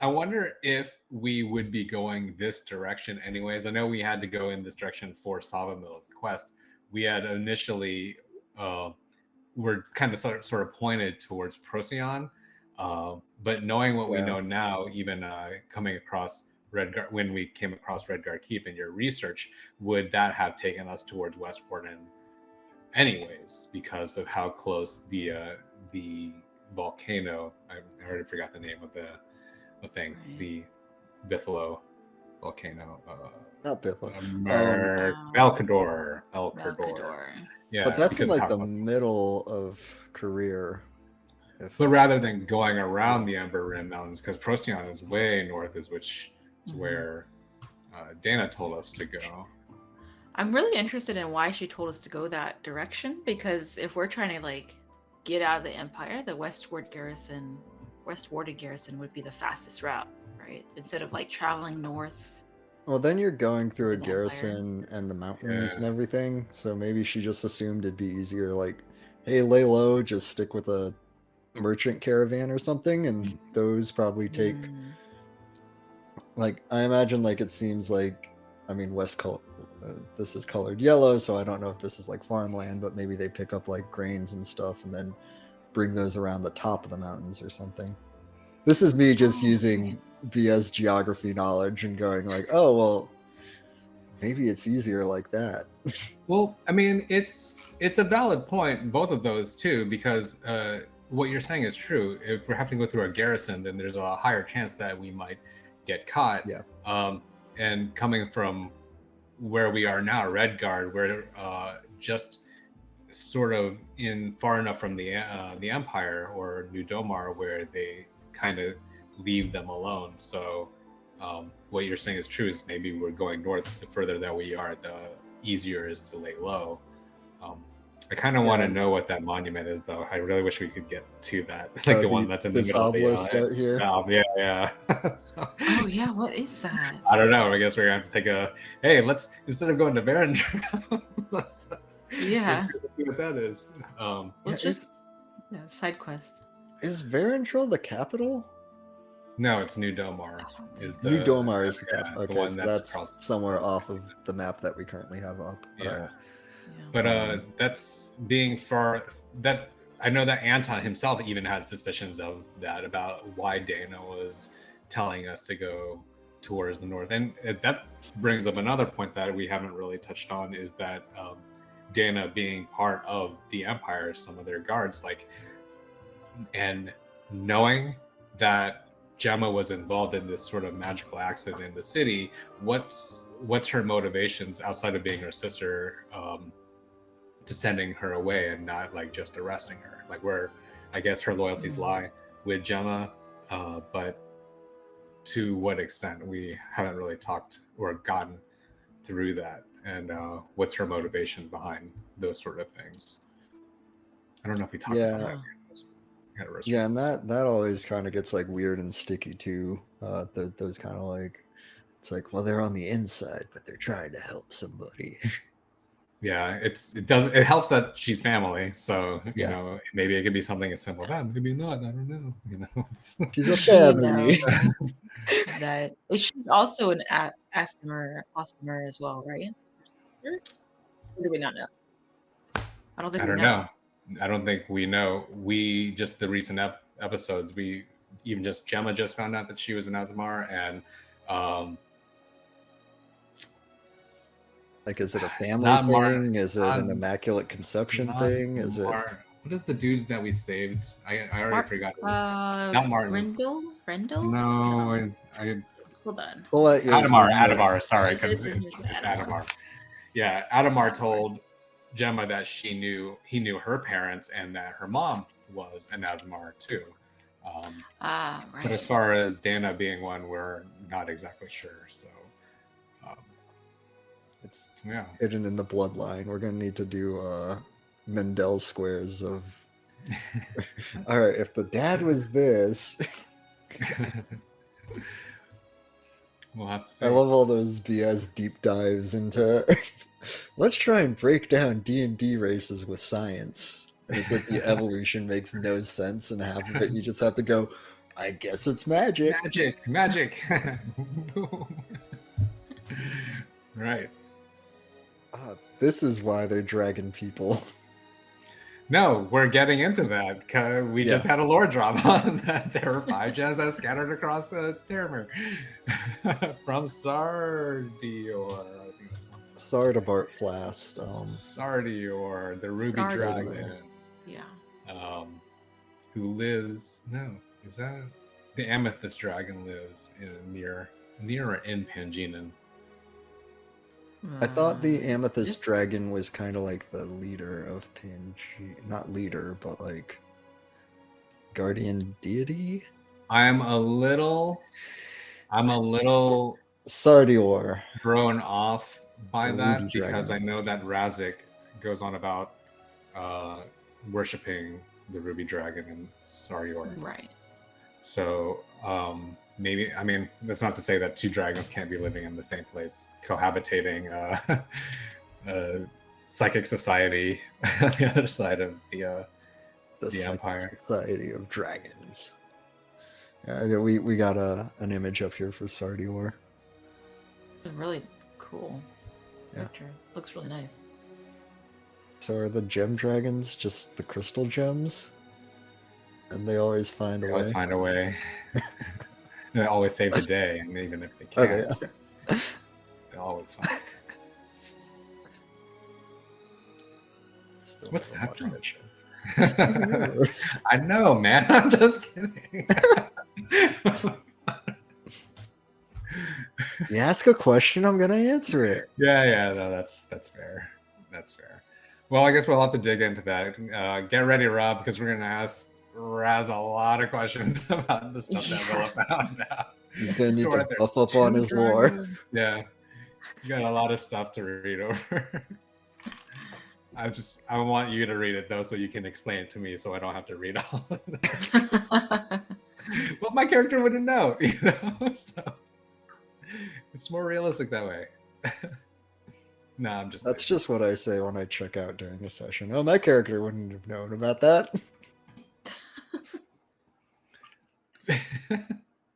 I wonder if we would be going this direction anyways. I know we had to go in this direction for Sawmill's quest. We had initially were kind of sort of pointed towards Procyon, but knowing what we know now, even coming across Redguard, when we came across Redguard Keep in your research, would that have taken us towards West Warden anyways, because of how close the volcano, I already forgot the name of the thing, right. The Bithlo volcano. Not Bithlo. Melkador. Yeah, but that's in like the middle of career. But rather than going around the Ember Rim Mountains, because Procyon is way north, which is where Dana told us to go. I'm really interested in why she told us to go that direction, because if we're trying to get out of the Empire, the westwarded garrison would be the fastest route, right? Instead of like traveling north. Well, then you're going through a An empire. garrison and the mountains Yeah. and everything. So maybe she just assumed it'd be easier. Like, hey, lay low, just stick with a merchant caravan or something, and those probably take. Like, I imagine, like, it seems like, I mean, this is colored yellow, so I don't know if this is like farmland, but maybe they pick up like grains and stuff and then bring those around the top of the mountains or something. This is me just using BS geography knowledge and going like, oh, well, maybe it's easier like that. Well, I mean, it's a valid point, both of those too, because what you're saying is true. If we're having to go through a garrison, then there's a higher chance that we might get caught. Yeah. And coming from where we are now, Redguard, we're just sort of in far enough from the Empire or New Domar where they kind of leave them alone. So what you're saying is true. Is maybe we're going north. The further that we are, the easier it is to lay low. I kind of want to know what that monument is, though. I really wish we could get to that, like the one that's in the middle of the obelisk out here. Yeah. So, oh yeah, what is that? I don't know. I guess we're gonna have to take a. Hey, let's instead of going to Baron, let's see what that is. Let's just side quest. Is Varentril the capital? No, it's New Domar. New Domar is the capital. Okay, one so that's somewhere off of the map that we currently have up. Yeah. But that's being far. That I know that Anton himself even had suspicions of that, about why Dana was telling us to go towards the north. And that brings up another point that we haven't really touched on, is that Dana being part of the Empire, some of their guards, like, and knowing that Gemma was involved in this sort of magical accident in the city, what's her motivations outside of being her sister, to sending her away and not like just arresting her? Like, where I guess her loyalties lie with Gemma, but to what extent, we haven't really talked or gotten through that, and what's her motivation behind those sort of things. I don't know if we talked about that. Yeah, and that always kind of gets like weird and sticky too. Those kind of like, it's like, well, they're on the inside, but they're trying to help somebody. Yeah, it helps that she's family, so you know, maybe it could be something as simple as that. Maybe not. I don't know. You know, she's a family. That she's also an Astimer as well, right? Or do we not know? I don't know. I don't think we know. We just, the recent episodes, we even just Gemma just found out that she was an Azamar, and like, is it a family thing? Is it an immaculate conception thing? Is it? What is the dudes that we saved? I already forgot. Not Martin. Rendell? No, I hold on. Adamar. Sorry, because it's Adamar. Yeah, Adamar told Gemma that he knew her parents and that her mom was an Azamar too. Right. But as far as Dana being one, we're not exactly sure. So it's hidden in the bloodline. We're gonna need to do Mendel squares of. All right, if the dad was this. We'll have to see. I love all those BS deep dives into. Let's try and break down D&D races with science. And it's like the evolution makes no sense, and half of it you just have to go, I guess it's magic. Magic. Right. This is why they're dragon people. No, we're getting into that. We just had a lore drop on that. There were 5 gems that scattered across Terramir from Sardior. I think that's one. Sardabart Flast. Sardior, the Ruby Dragon. Yeah. Who lives? No, is that the Amethyst Dragon lives near or in Pangenan? I thought the Amethyst Dragon was kind of like the leader of not leader, but like guardian deity. I'm a little Sardior thrown off by that because I know that Razik goes on about worshipping the ruby dragon and Sarior. Right. So maybe, I mean, that's not to say that two dragons can't be living in the same place, cohabitating psychic society on the other side of the Psychic Empire. Society of Dragons. Yeah, we got an image up here for Sardior. It's really cool. Yeah. Picture. Looks really nice. So are the gem dragons just the crystal gems? And they always find a way. Always find a way. They always save the day, and even if they can't, they always find. Still What's never that watched from? show. I know, man. I'm just kidding. You ask a question, I'm gonna answer it. Yeah, no, that's fair. That's fair. Well, I guess we'll have to dig into that. Get ready, Rob, because we're gonna ask Raz a lot of questions about the stuff that Willa found out. He's gonna need So to are there buff up on two his lore. dragons? Yeah, you got a lot of stuff to read over. I want you to read it though, so you can explain it to me, so I don't have to read all of it. Well, my character wouldn't know, you know. So it's more realistic that way. No, I'm just. That's just what I say when I check out during a session. Oh, my character wouldn't have known about that.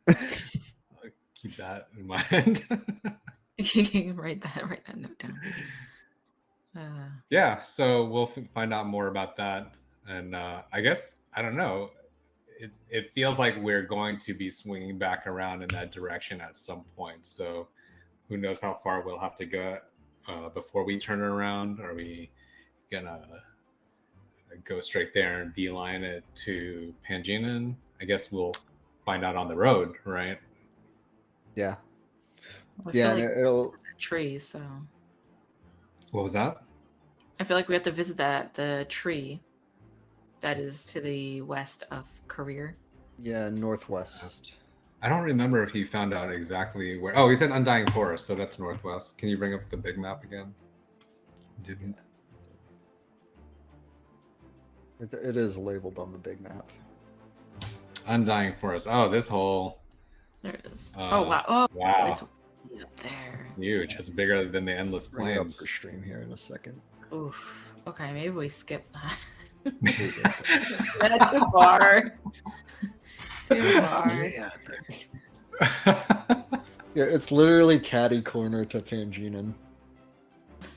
I'll keep that in mind. You can write that note down. Yeah, so we'll find out more about that, and I guess I don't know. It feels like we're going to be swinging back around in that direction at some point. So who knows how far we'll have to go before we turn it around? Are we gonna go straight there and beeline it to Pangenan? I guess we'll find out on the road, right? Yeah. I Yeah, feel and like it'll. tree, so What was that? I feel like we have to visit the tree that is to the west of Career. Yeah, northwest. I don't remember if he found out exactly where. Oh, he said Undying Forest, so that's northwest. Can you bring up the big map again? Didn't. It is labeled on the big map. Undying Forest. Oh, this whole There it is. Oh wow! Oh wow. It's way up there. Huge. It's bigger than the Endless Bring it up Plains. for stream here in a second. Oof. Okay, maybe we skip that. Here it is. That's too far. Too far. Yeah, it's literally catty corner to Pangenan.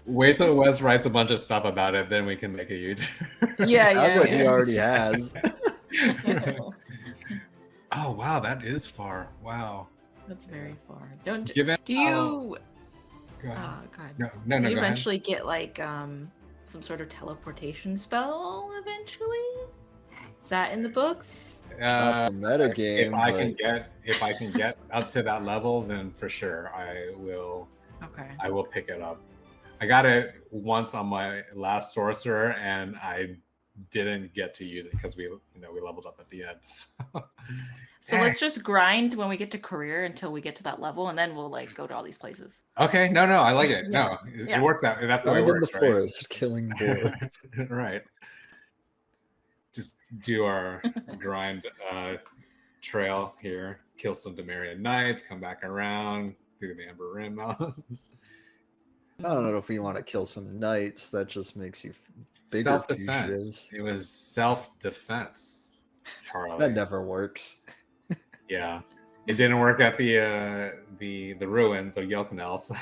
Wait till Wes writes a bunch of stuff about it, then we can make a YouTube. Yeah, Sounds like he yeah. already has. Oh wow, that is far. Wow. That's very far. Don't Given do you? Go ahead. God. No, Do go you ahead. eventually get like some sort of teleportation spell? Eventually, is that in the books? Not the metagame, If I can get up to that level, then for sure I will pick it up. I got it once on my last sorcerer, and I didn't get to use it because we leveled up at the end. So let's just grind when we get to career until we get to that level, and then we'll like go to all these places. Okay, no, I like it. Yeah. No, it Yeah. works out. That's the way it Find in the works, right? forest, killing boar. Right. Just do our grind trail here, kill some Demarian Knights, come back around through the Amber Rim Mountains. I don't know if we want to kill some knights. That just makes you bigger Self-defense. fugitives. It was self-defense, Charlie. That never works. Yeah, it didn't work at the ruins of Yelkanel. So.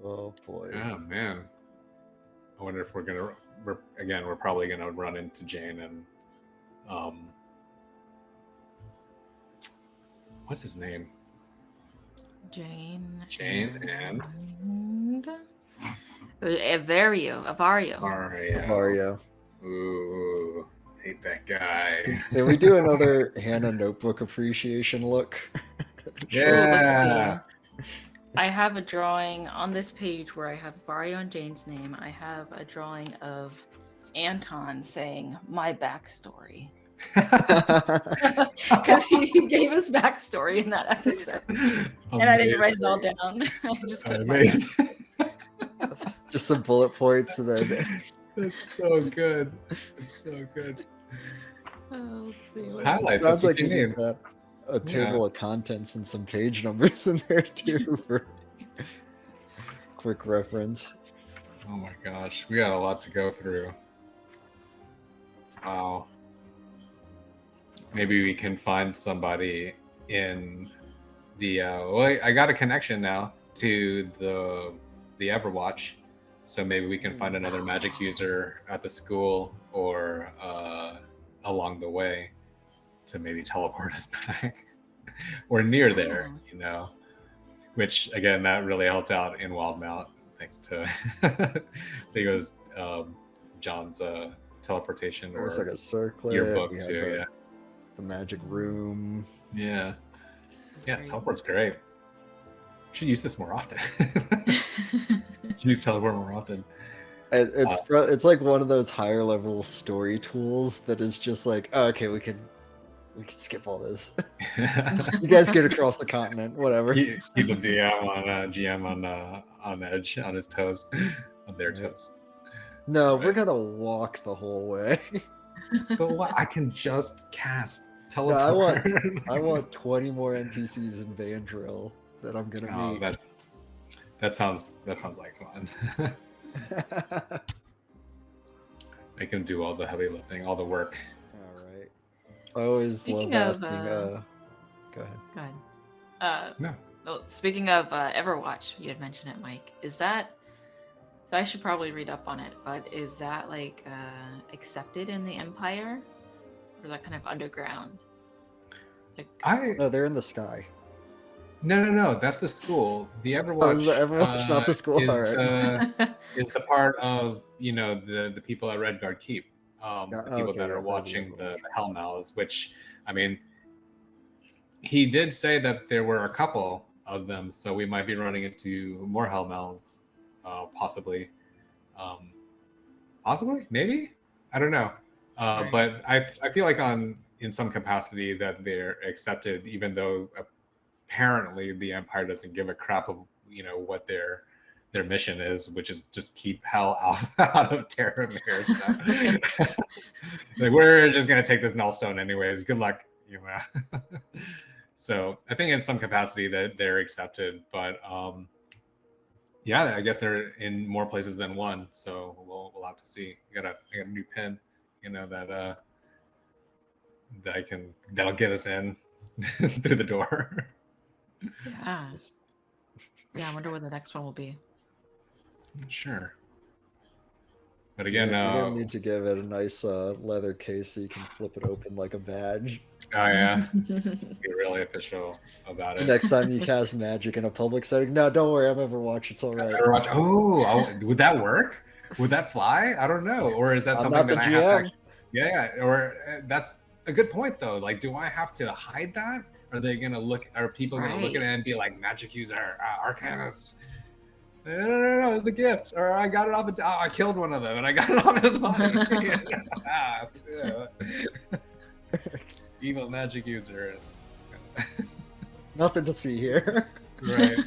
Oh boy. Oh man, I wonder if we're probably gonna run into Jane and what's his name? Jane and Avario. Mario. Ooh, hate that guy. Can we do another Hannah notebook appreciation look? Yeah. Let's see. I have a drawing on this page where I have Vario and Jane's name. I have a drawing of Anton saying my backstory. Because he gave us backstory in that episode. And I didn't write it all down. I just put Amazing. Just some bullet points and then It's so good. It's so good. Oh, let's see. Highlights. Sounds That's like what you you get need. that a table of contents and some page numbers in there too for quick reference. Oh my gosh, we got a lot to go through. Wow. Maybe we can find somebody in the. Well, I got a connection now to the Everwatch, so maybe we can find another magic user at the school or along the way to maybe teleport us back or near there, you know. Which again, that really helped out in Wildmount, thanks to I think it was John's teleportation There's or like a circlet. yearbook We had too. the magic room. Yeah. Yeah, great. teleport's great. Should use this more often. Should use teleport more often. It's like one of those higher level story tools that is just like, oh, okay, we can skip all this. You guys get across the continent, whatever. Keep the GM on edge, on his toes, on their toes. No, Right. we're gonna walk the whole way. But what? I can just cast No, teleport. I want 20 more NPCs in Vandrill that I'm gonna meet. That sounds like fun. Make him do all the heavy lifting, all the work. All right. I always Speaking love of, asking. Go ahead. Go ahead. No. Well, speaking of Everwatch, you had mentioned it, Mike. Is that? So I should probably read up on it, but is that like accepted in the Empire, or is that kind of underground? Like, No, they're in the sky. No. That's the school. The Everwatch. Oh, is the Everwatch not the school? Is, All right. is the part of the people at Redguard Keep, the people okay, that are yeah, watching the the Hellmouths. Which, I mean, he did say that there were a couple of them, so we might be running into more Hellmouths, possibly. Possibly, maybe, I don't know. Right. But I feel like in some capacity that they're accepted, even though apparently the Empire doesn't give a crap of what their mission is, which is just keep hell out of Terramir stuff. Like, we're just gonna take this Nullstone anyways. Good luck, So I think in some capacity that they're accepted, but yeah, I guess they're in more places than one. So we'll have to see. I got a new pin, that'll get us in through the door. yeah. Yeah, I wonder what the next one will be. Sure. But again, you're gonna need to give it a nice leather case so you can flip it open like a badge. Oh yeah, be really official about it. Next time you cast magic in a public setting, no, don't worry, I'm Overwatch. It's all right. Oh, would that work? Would that fly? I don't know. Or is that I'm something not that the I GM. have to? Yeah. Or that's a good point though. Like, do I have to hide that? Are they gonna look? Are people gonna look at it and be like, magic user, Arcanist? No, it's a gift. Or I got it off. I killed one of them and I got it off his body. Evil magic user. Nothing to see here. Right.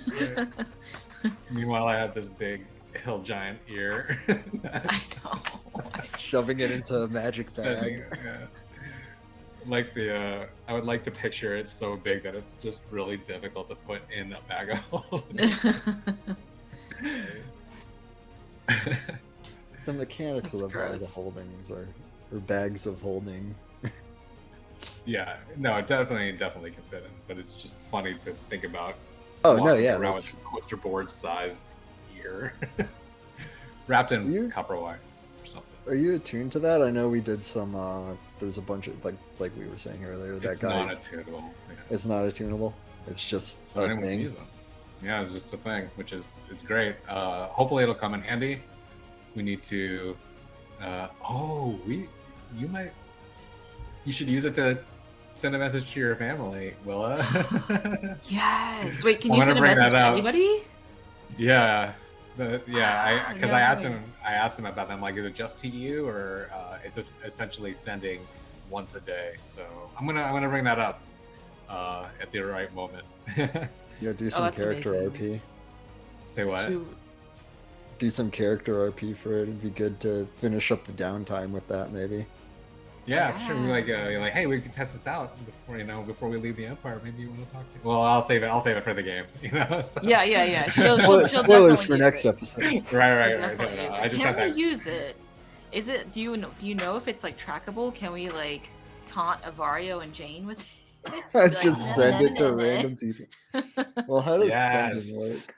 Meanwhile, I have this big hill giant ear. I know. Shoving it into a magic bag. Like I would like to picture it so big that it's just really difficult to put in a bag of holding. The mechanics That's of the bag gross. of holdings or bags of holding. Yeah, no, it definitely can fit in, but it's just funny to think about. Oh no, walking yeah, around that's... with a poster board sized ear wrapped in copper wire or something. Are you attuned to that? I know we did some. There's a bunch of like we were saying earlier. That It's guy. not attunable. Yeah. It's not attunable. It's just So a anyone can thing. use them. Yeah, it's just a thing, which is it's great. Hopefully it'll come in handy. We need to. You should use it to send a message to your family, Willa. Yes. Wait, can I'm you gonna send a bring message that to up. anybody? Yeah, because I asked No. him. I asked him about them. Like, is it just to you, or it's essentially sending once a day? So I'm gonna bring that up at the right moment. Yeah, do some that's character amazing. Say what? do some character RP for it. It'd be good to finish up the downtime with that, maybe. Yeah, for sure. We're like, hey, we can test this out before we leave the Empire. Maybe you want to talk to. Well, I'll save it for the game. So. Yeah. She'll Spoilers definitely for use next it. episode. Right. Definitely No, use I it. just Can had we that. use it? Is it? Do you know if it's like trackable? Can we like taunt Avario and Jane with it? Be like, Just "Nah, send nah, it to nah, nah." random people. Well, how does sending Yes. work?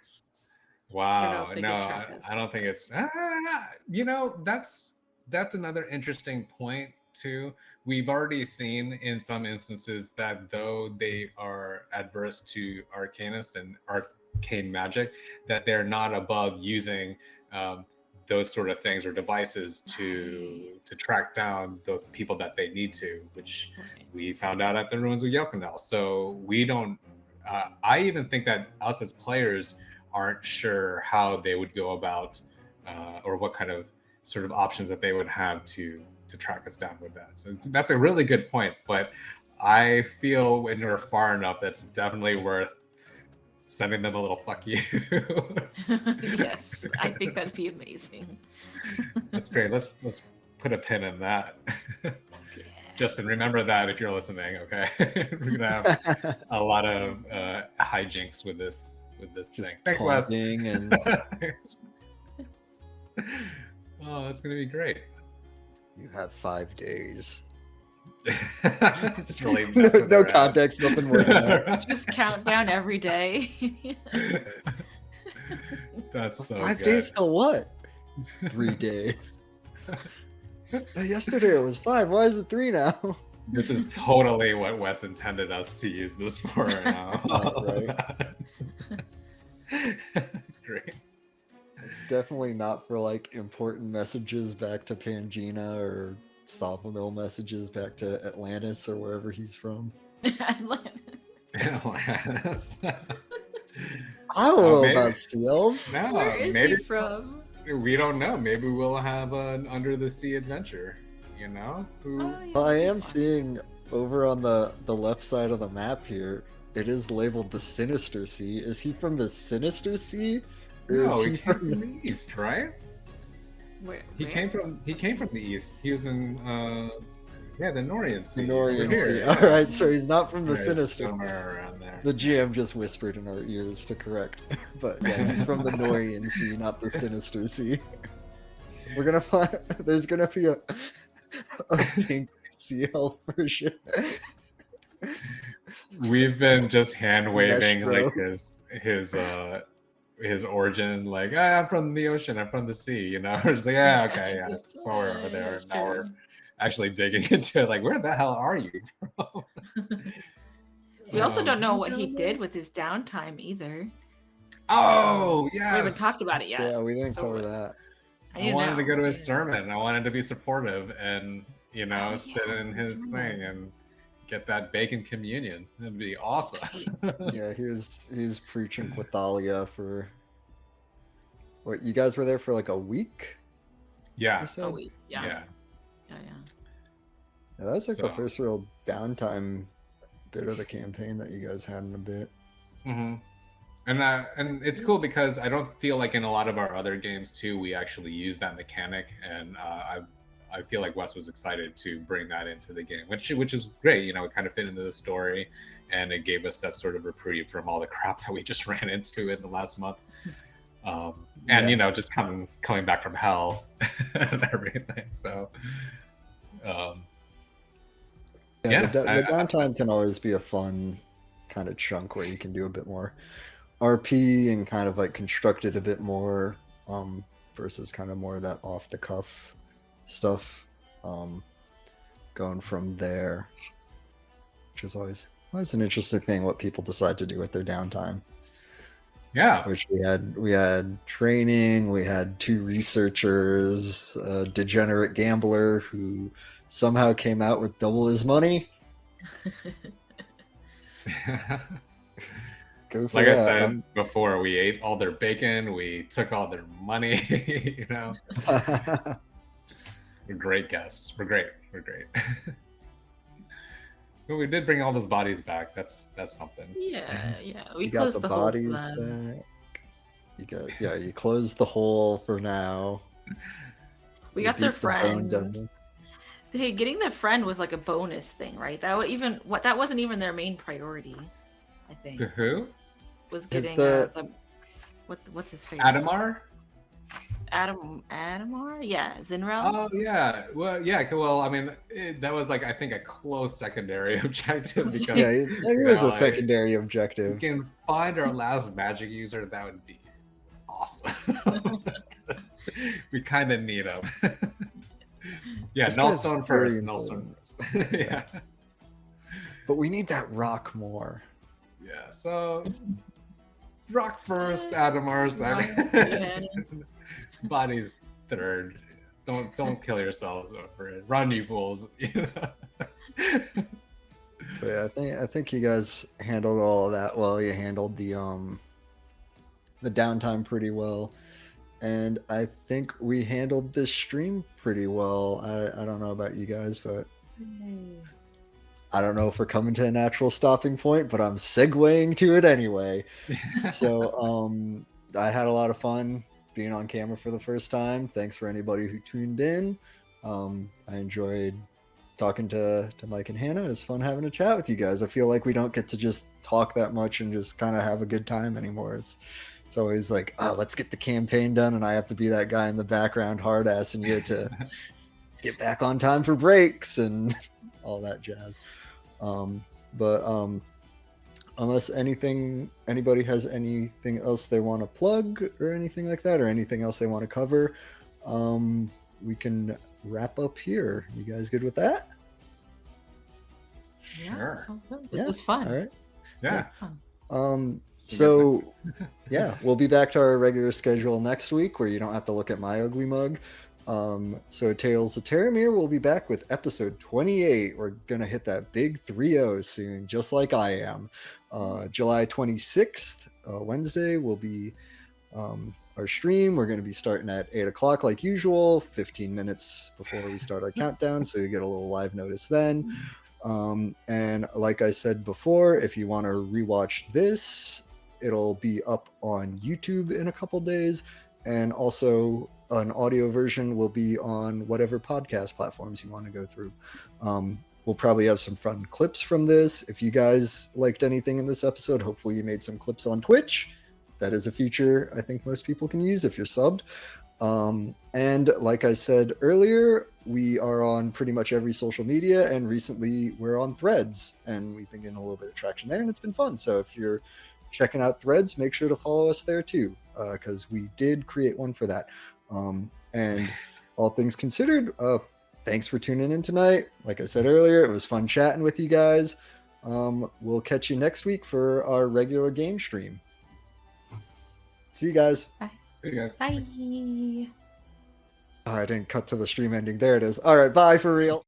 Wow. if they No, can track us. I don't think it's. That's another interesting point too. We've already seen in some instances that though they are adverse to arcanist and arcane magic, that they're not above using those sort of things or devices to track down the people that they need to, which we found out at the ruins of Yelkendal. So we don't. I even think that us as players aren't sure how they would go about or what kind of sort of options that they would have to track us down with that. So that's a really good point, but I feel when you're far enough, that's definitely worth sending them a little fuck you. Yes, I think that'd be amazing. That's great. Let's put a pin in that. Justin, remember that if you're listening, okay? We're gonna have a lot of hijinks with this thing. Thanks, Wes. And Oh, that's gonna be great. you have 5 days. Just really No context, nothing more than that. Just count down every day. That's so 5 good. days till what? 3 days. Yesterday it was 5. Why is it 3 now? This is totally what Wes intended us to use this for now. Right. Great. It's definitely not for like important messages back to Pangina or Sophamil messages back to Atlantis or wherever he's from. Atlantis. I don't know about sea elves. No, Where is maybe he from? we don't know. Maybe we'll have an under the sea adventure. You know? Well, I am seeing over on the left side of the map here, it is labeled the Sinister Sea. Is he from the Sinister Sea? Or No, is he he came from from the east, right? He came from the east. He was in the Norian Sea. the Norian over here, Sea? yeah. Alright, so he's not from the Yeah, he's Sinister. somewhere around there. The GM just whispered in our ears to correct. But yeah, he's from the Norian Sea, not the Sinister Sea. We're gonna find there's gonna be a pink sea elf version. We've been just hand waving Mesh, like his origin, like I'm from the ocean, I'm from the sea, you know. We're just like, yeah, okay, yeah, Just, so we're over there. yeah, Now we're sure. actually digging into it, like, where the hell are you from? We also don't know what he did with his downtime either. Oh, We haven't yes. talked about it yet. Yeah, we didn't so cover that. I wanted to go to his Yeah. sermon. I wanted to be supportive and, you know, Oh, sit yeah, in his his sermon. thing and get that bacon communion. That'd be awesome. Yeah, he was preaching Quathalia for what, you guys were there for like a week? Yeah. You said? Oh, wait. Yeah. Yeah. Yeah. Yeah, that was like the So- first real downtime bit of the campaign that you guys had in a bit. Mm-hmm. And it's cool because I don't feel like in a lot of our other games too we actually use that mechanic, and I feel like Wes was excited to bring that into the game, which is great. You know, it kind of fit into the story, and it gave us that sort of reprieve from all the crap that we just ran into in the last month. And Yeah. you know, just coming back from hell and everything. So, Yeah, Yeah, the I- downtime can always be a fun kind of chunk where you can do a bit more RP and kind of like construct it a bit more versus kind of more of that off the cuff stuff going from there, which is always an interesting thing what people decide to do with their downtime. yeah, Which we had training, we had 2 researchers, a degenerate gambler who somehow came out with double his money. Go for like I that. said before, we ate all their bacon, we took all their money. You know, we're great guests. We're great. But we did bring all those bodies back. That's something. Yeah. We You got closed the the hole for bodies them. back. You closed the hole for now. We You got their beat the bone friend. devil. Hey, getting their friend was like a bonus thing, right? That wasn't even their main priority. I think To who? was Is getting the- what's his face? Adamar? Adamar? Yeah, Zinrel. Oh yeah. Well, yeah. Well, I mean, that was like I think a close secondary objective because Yeah, it was a like, secondary if we objective. can find our last magic user, that would be awesome. 'Cause we kind of need him. Yeah, This guy's Nullstone very first. Nullstone important. first. Yeah. But we need that rock more. Yeah. So rock first, Adamar Yeah. second. Body's third. Don't kill yourselves over it. Run, you fools. But yeah, I think you guys handled all of that well. You handled the downtime pretty well. And I think we handled this stream pretty well. I don't know about you guys, but I don't know if we're coming to a natural stopping point, but I'm segueing to it anyway. So I had a lot of fun being on camera for the first time. Thanks for anybody who tuned in. I enjoyed talking to Mike and Hannah. It was fun having a chat with you guys. I feel like we don't get to just talk that much and just kind of have a good time anymore. It's always like, let's get the campaign done, and I have to be that guy in the background hard assing you to get back on time for breaks and all that jazz. But unless anybody has anything else they want to plug or anything like that, or anything else they want to cover, we can wrap up here. You guys good with that? Sure. This was fun. All right. Yeah. So yeah, we'll be back to our regular schedule next week where you don't have to look at my ugly mug. So Tales of Terramir will be back with episode 28. We're gonna hit that big 3-0 soon, just like I am. July 26th, Wednesday, will be our stream. We're going to be starting at 8 o'clock like usual, 15 minutes before we start our countdown, so you get a little live notice then. And like I said before, if you want to rewatch this, it'll be up on YouTube in a couple days, and also an audio version will be on whatever podcast platforms you want to go through. We'll probably have some fun clips from this. If you guys liked anything in this episode, hopefully you made some clips on Twitch. That is a feature I think most people can use if you're subbed. And like I said earlier, we are on pretty much every social media, and recently we're on Threads, and we've been getting a little bit of traction there, and it's been fun. So if you're checking out Threads, make sure to follow us there too, because we did create one for that. And all things considered, thanks for tuning in tonight. Like I said earlier, it was fun chatting with you guys. We'll catch you next week for our regular game stream. See you guys. Bye. See you guys. Bye. Oh, I didn't cut to the stream ending. There it is. All right, bye for real.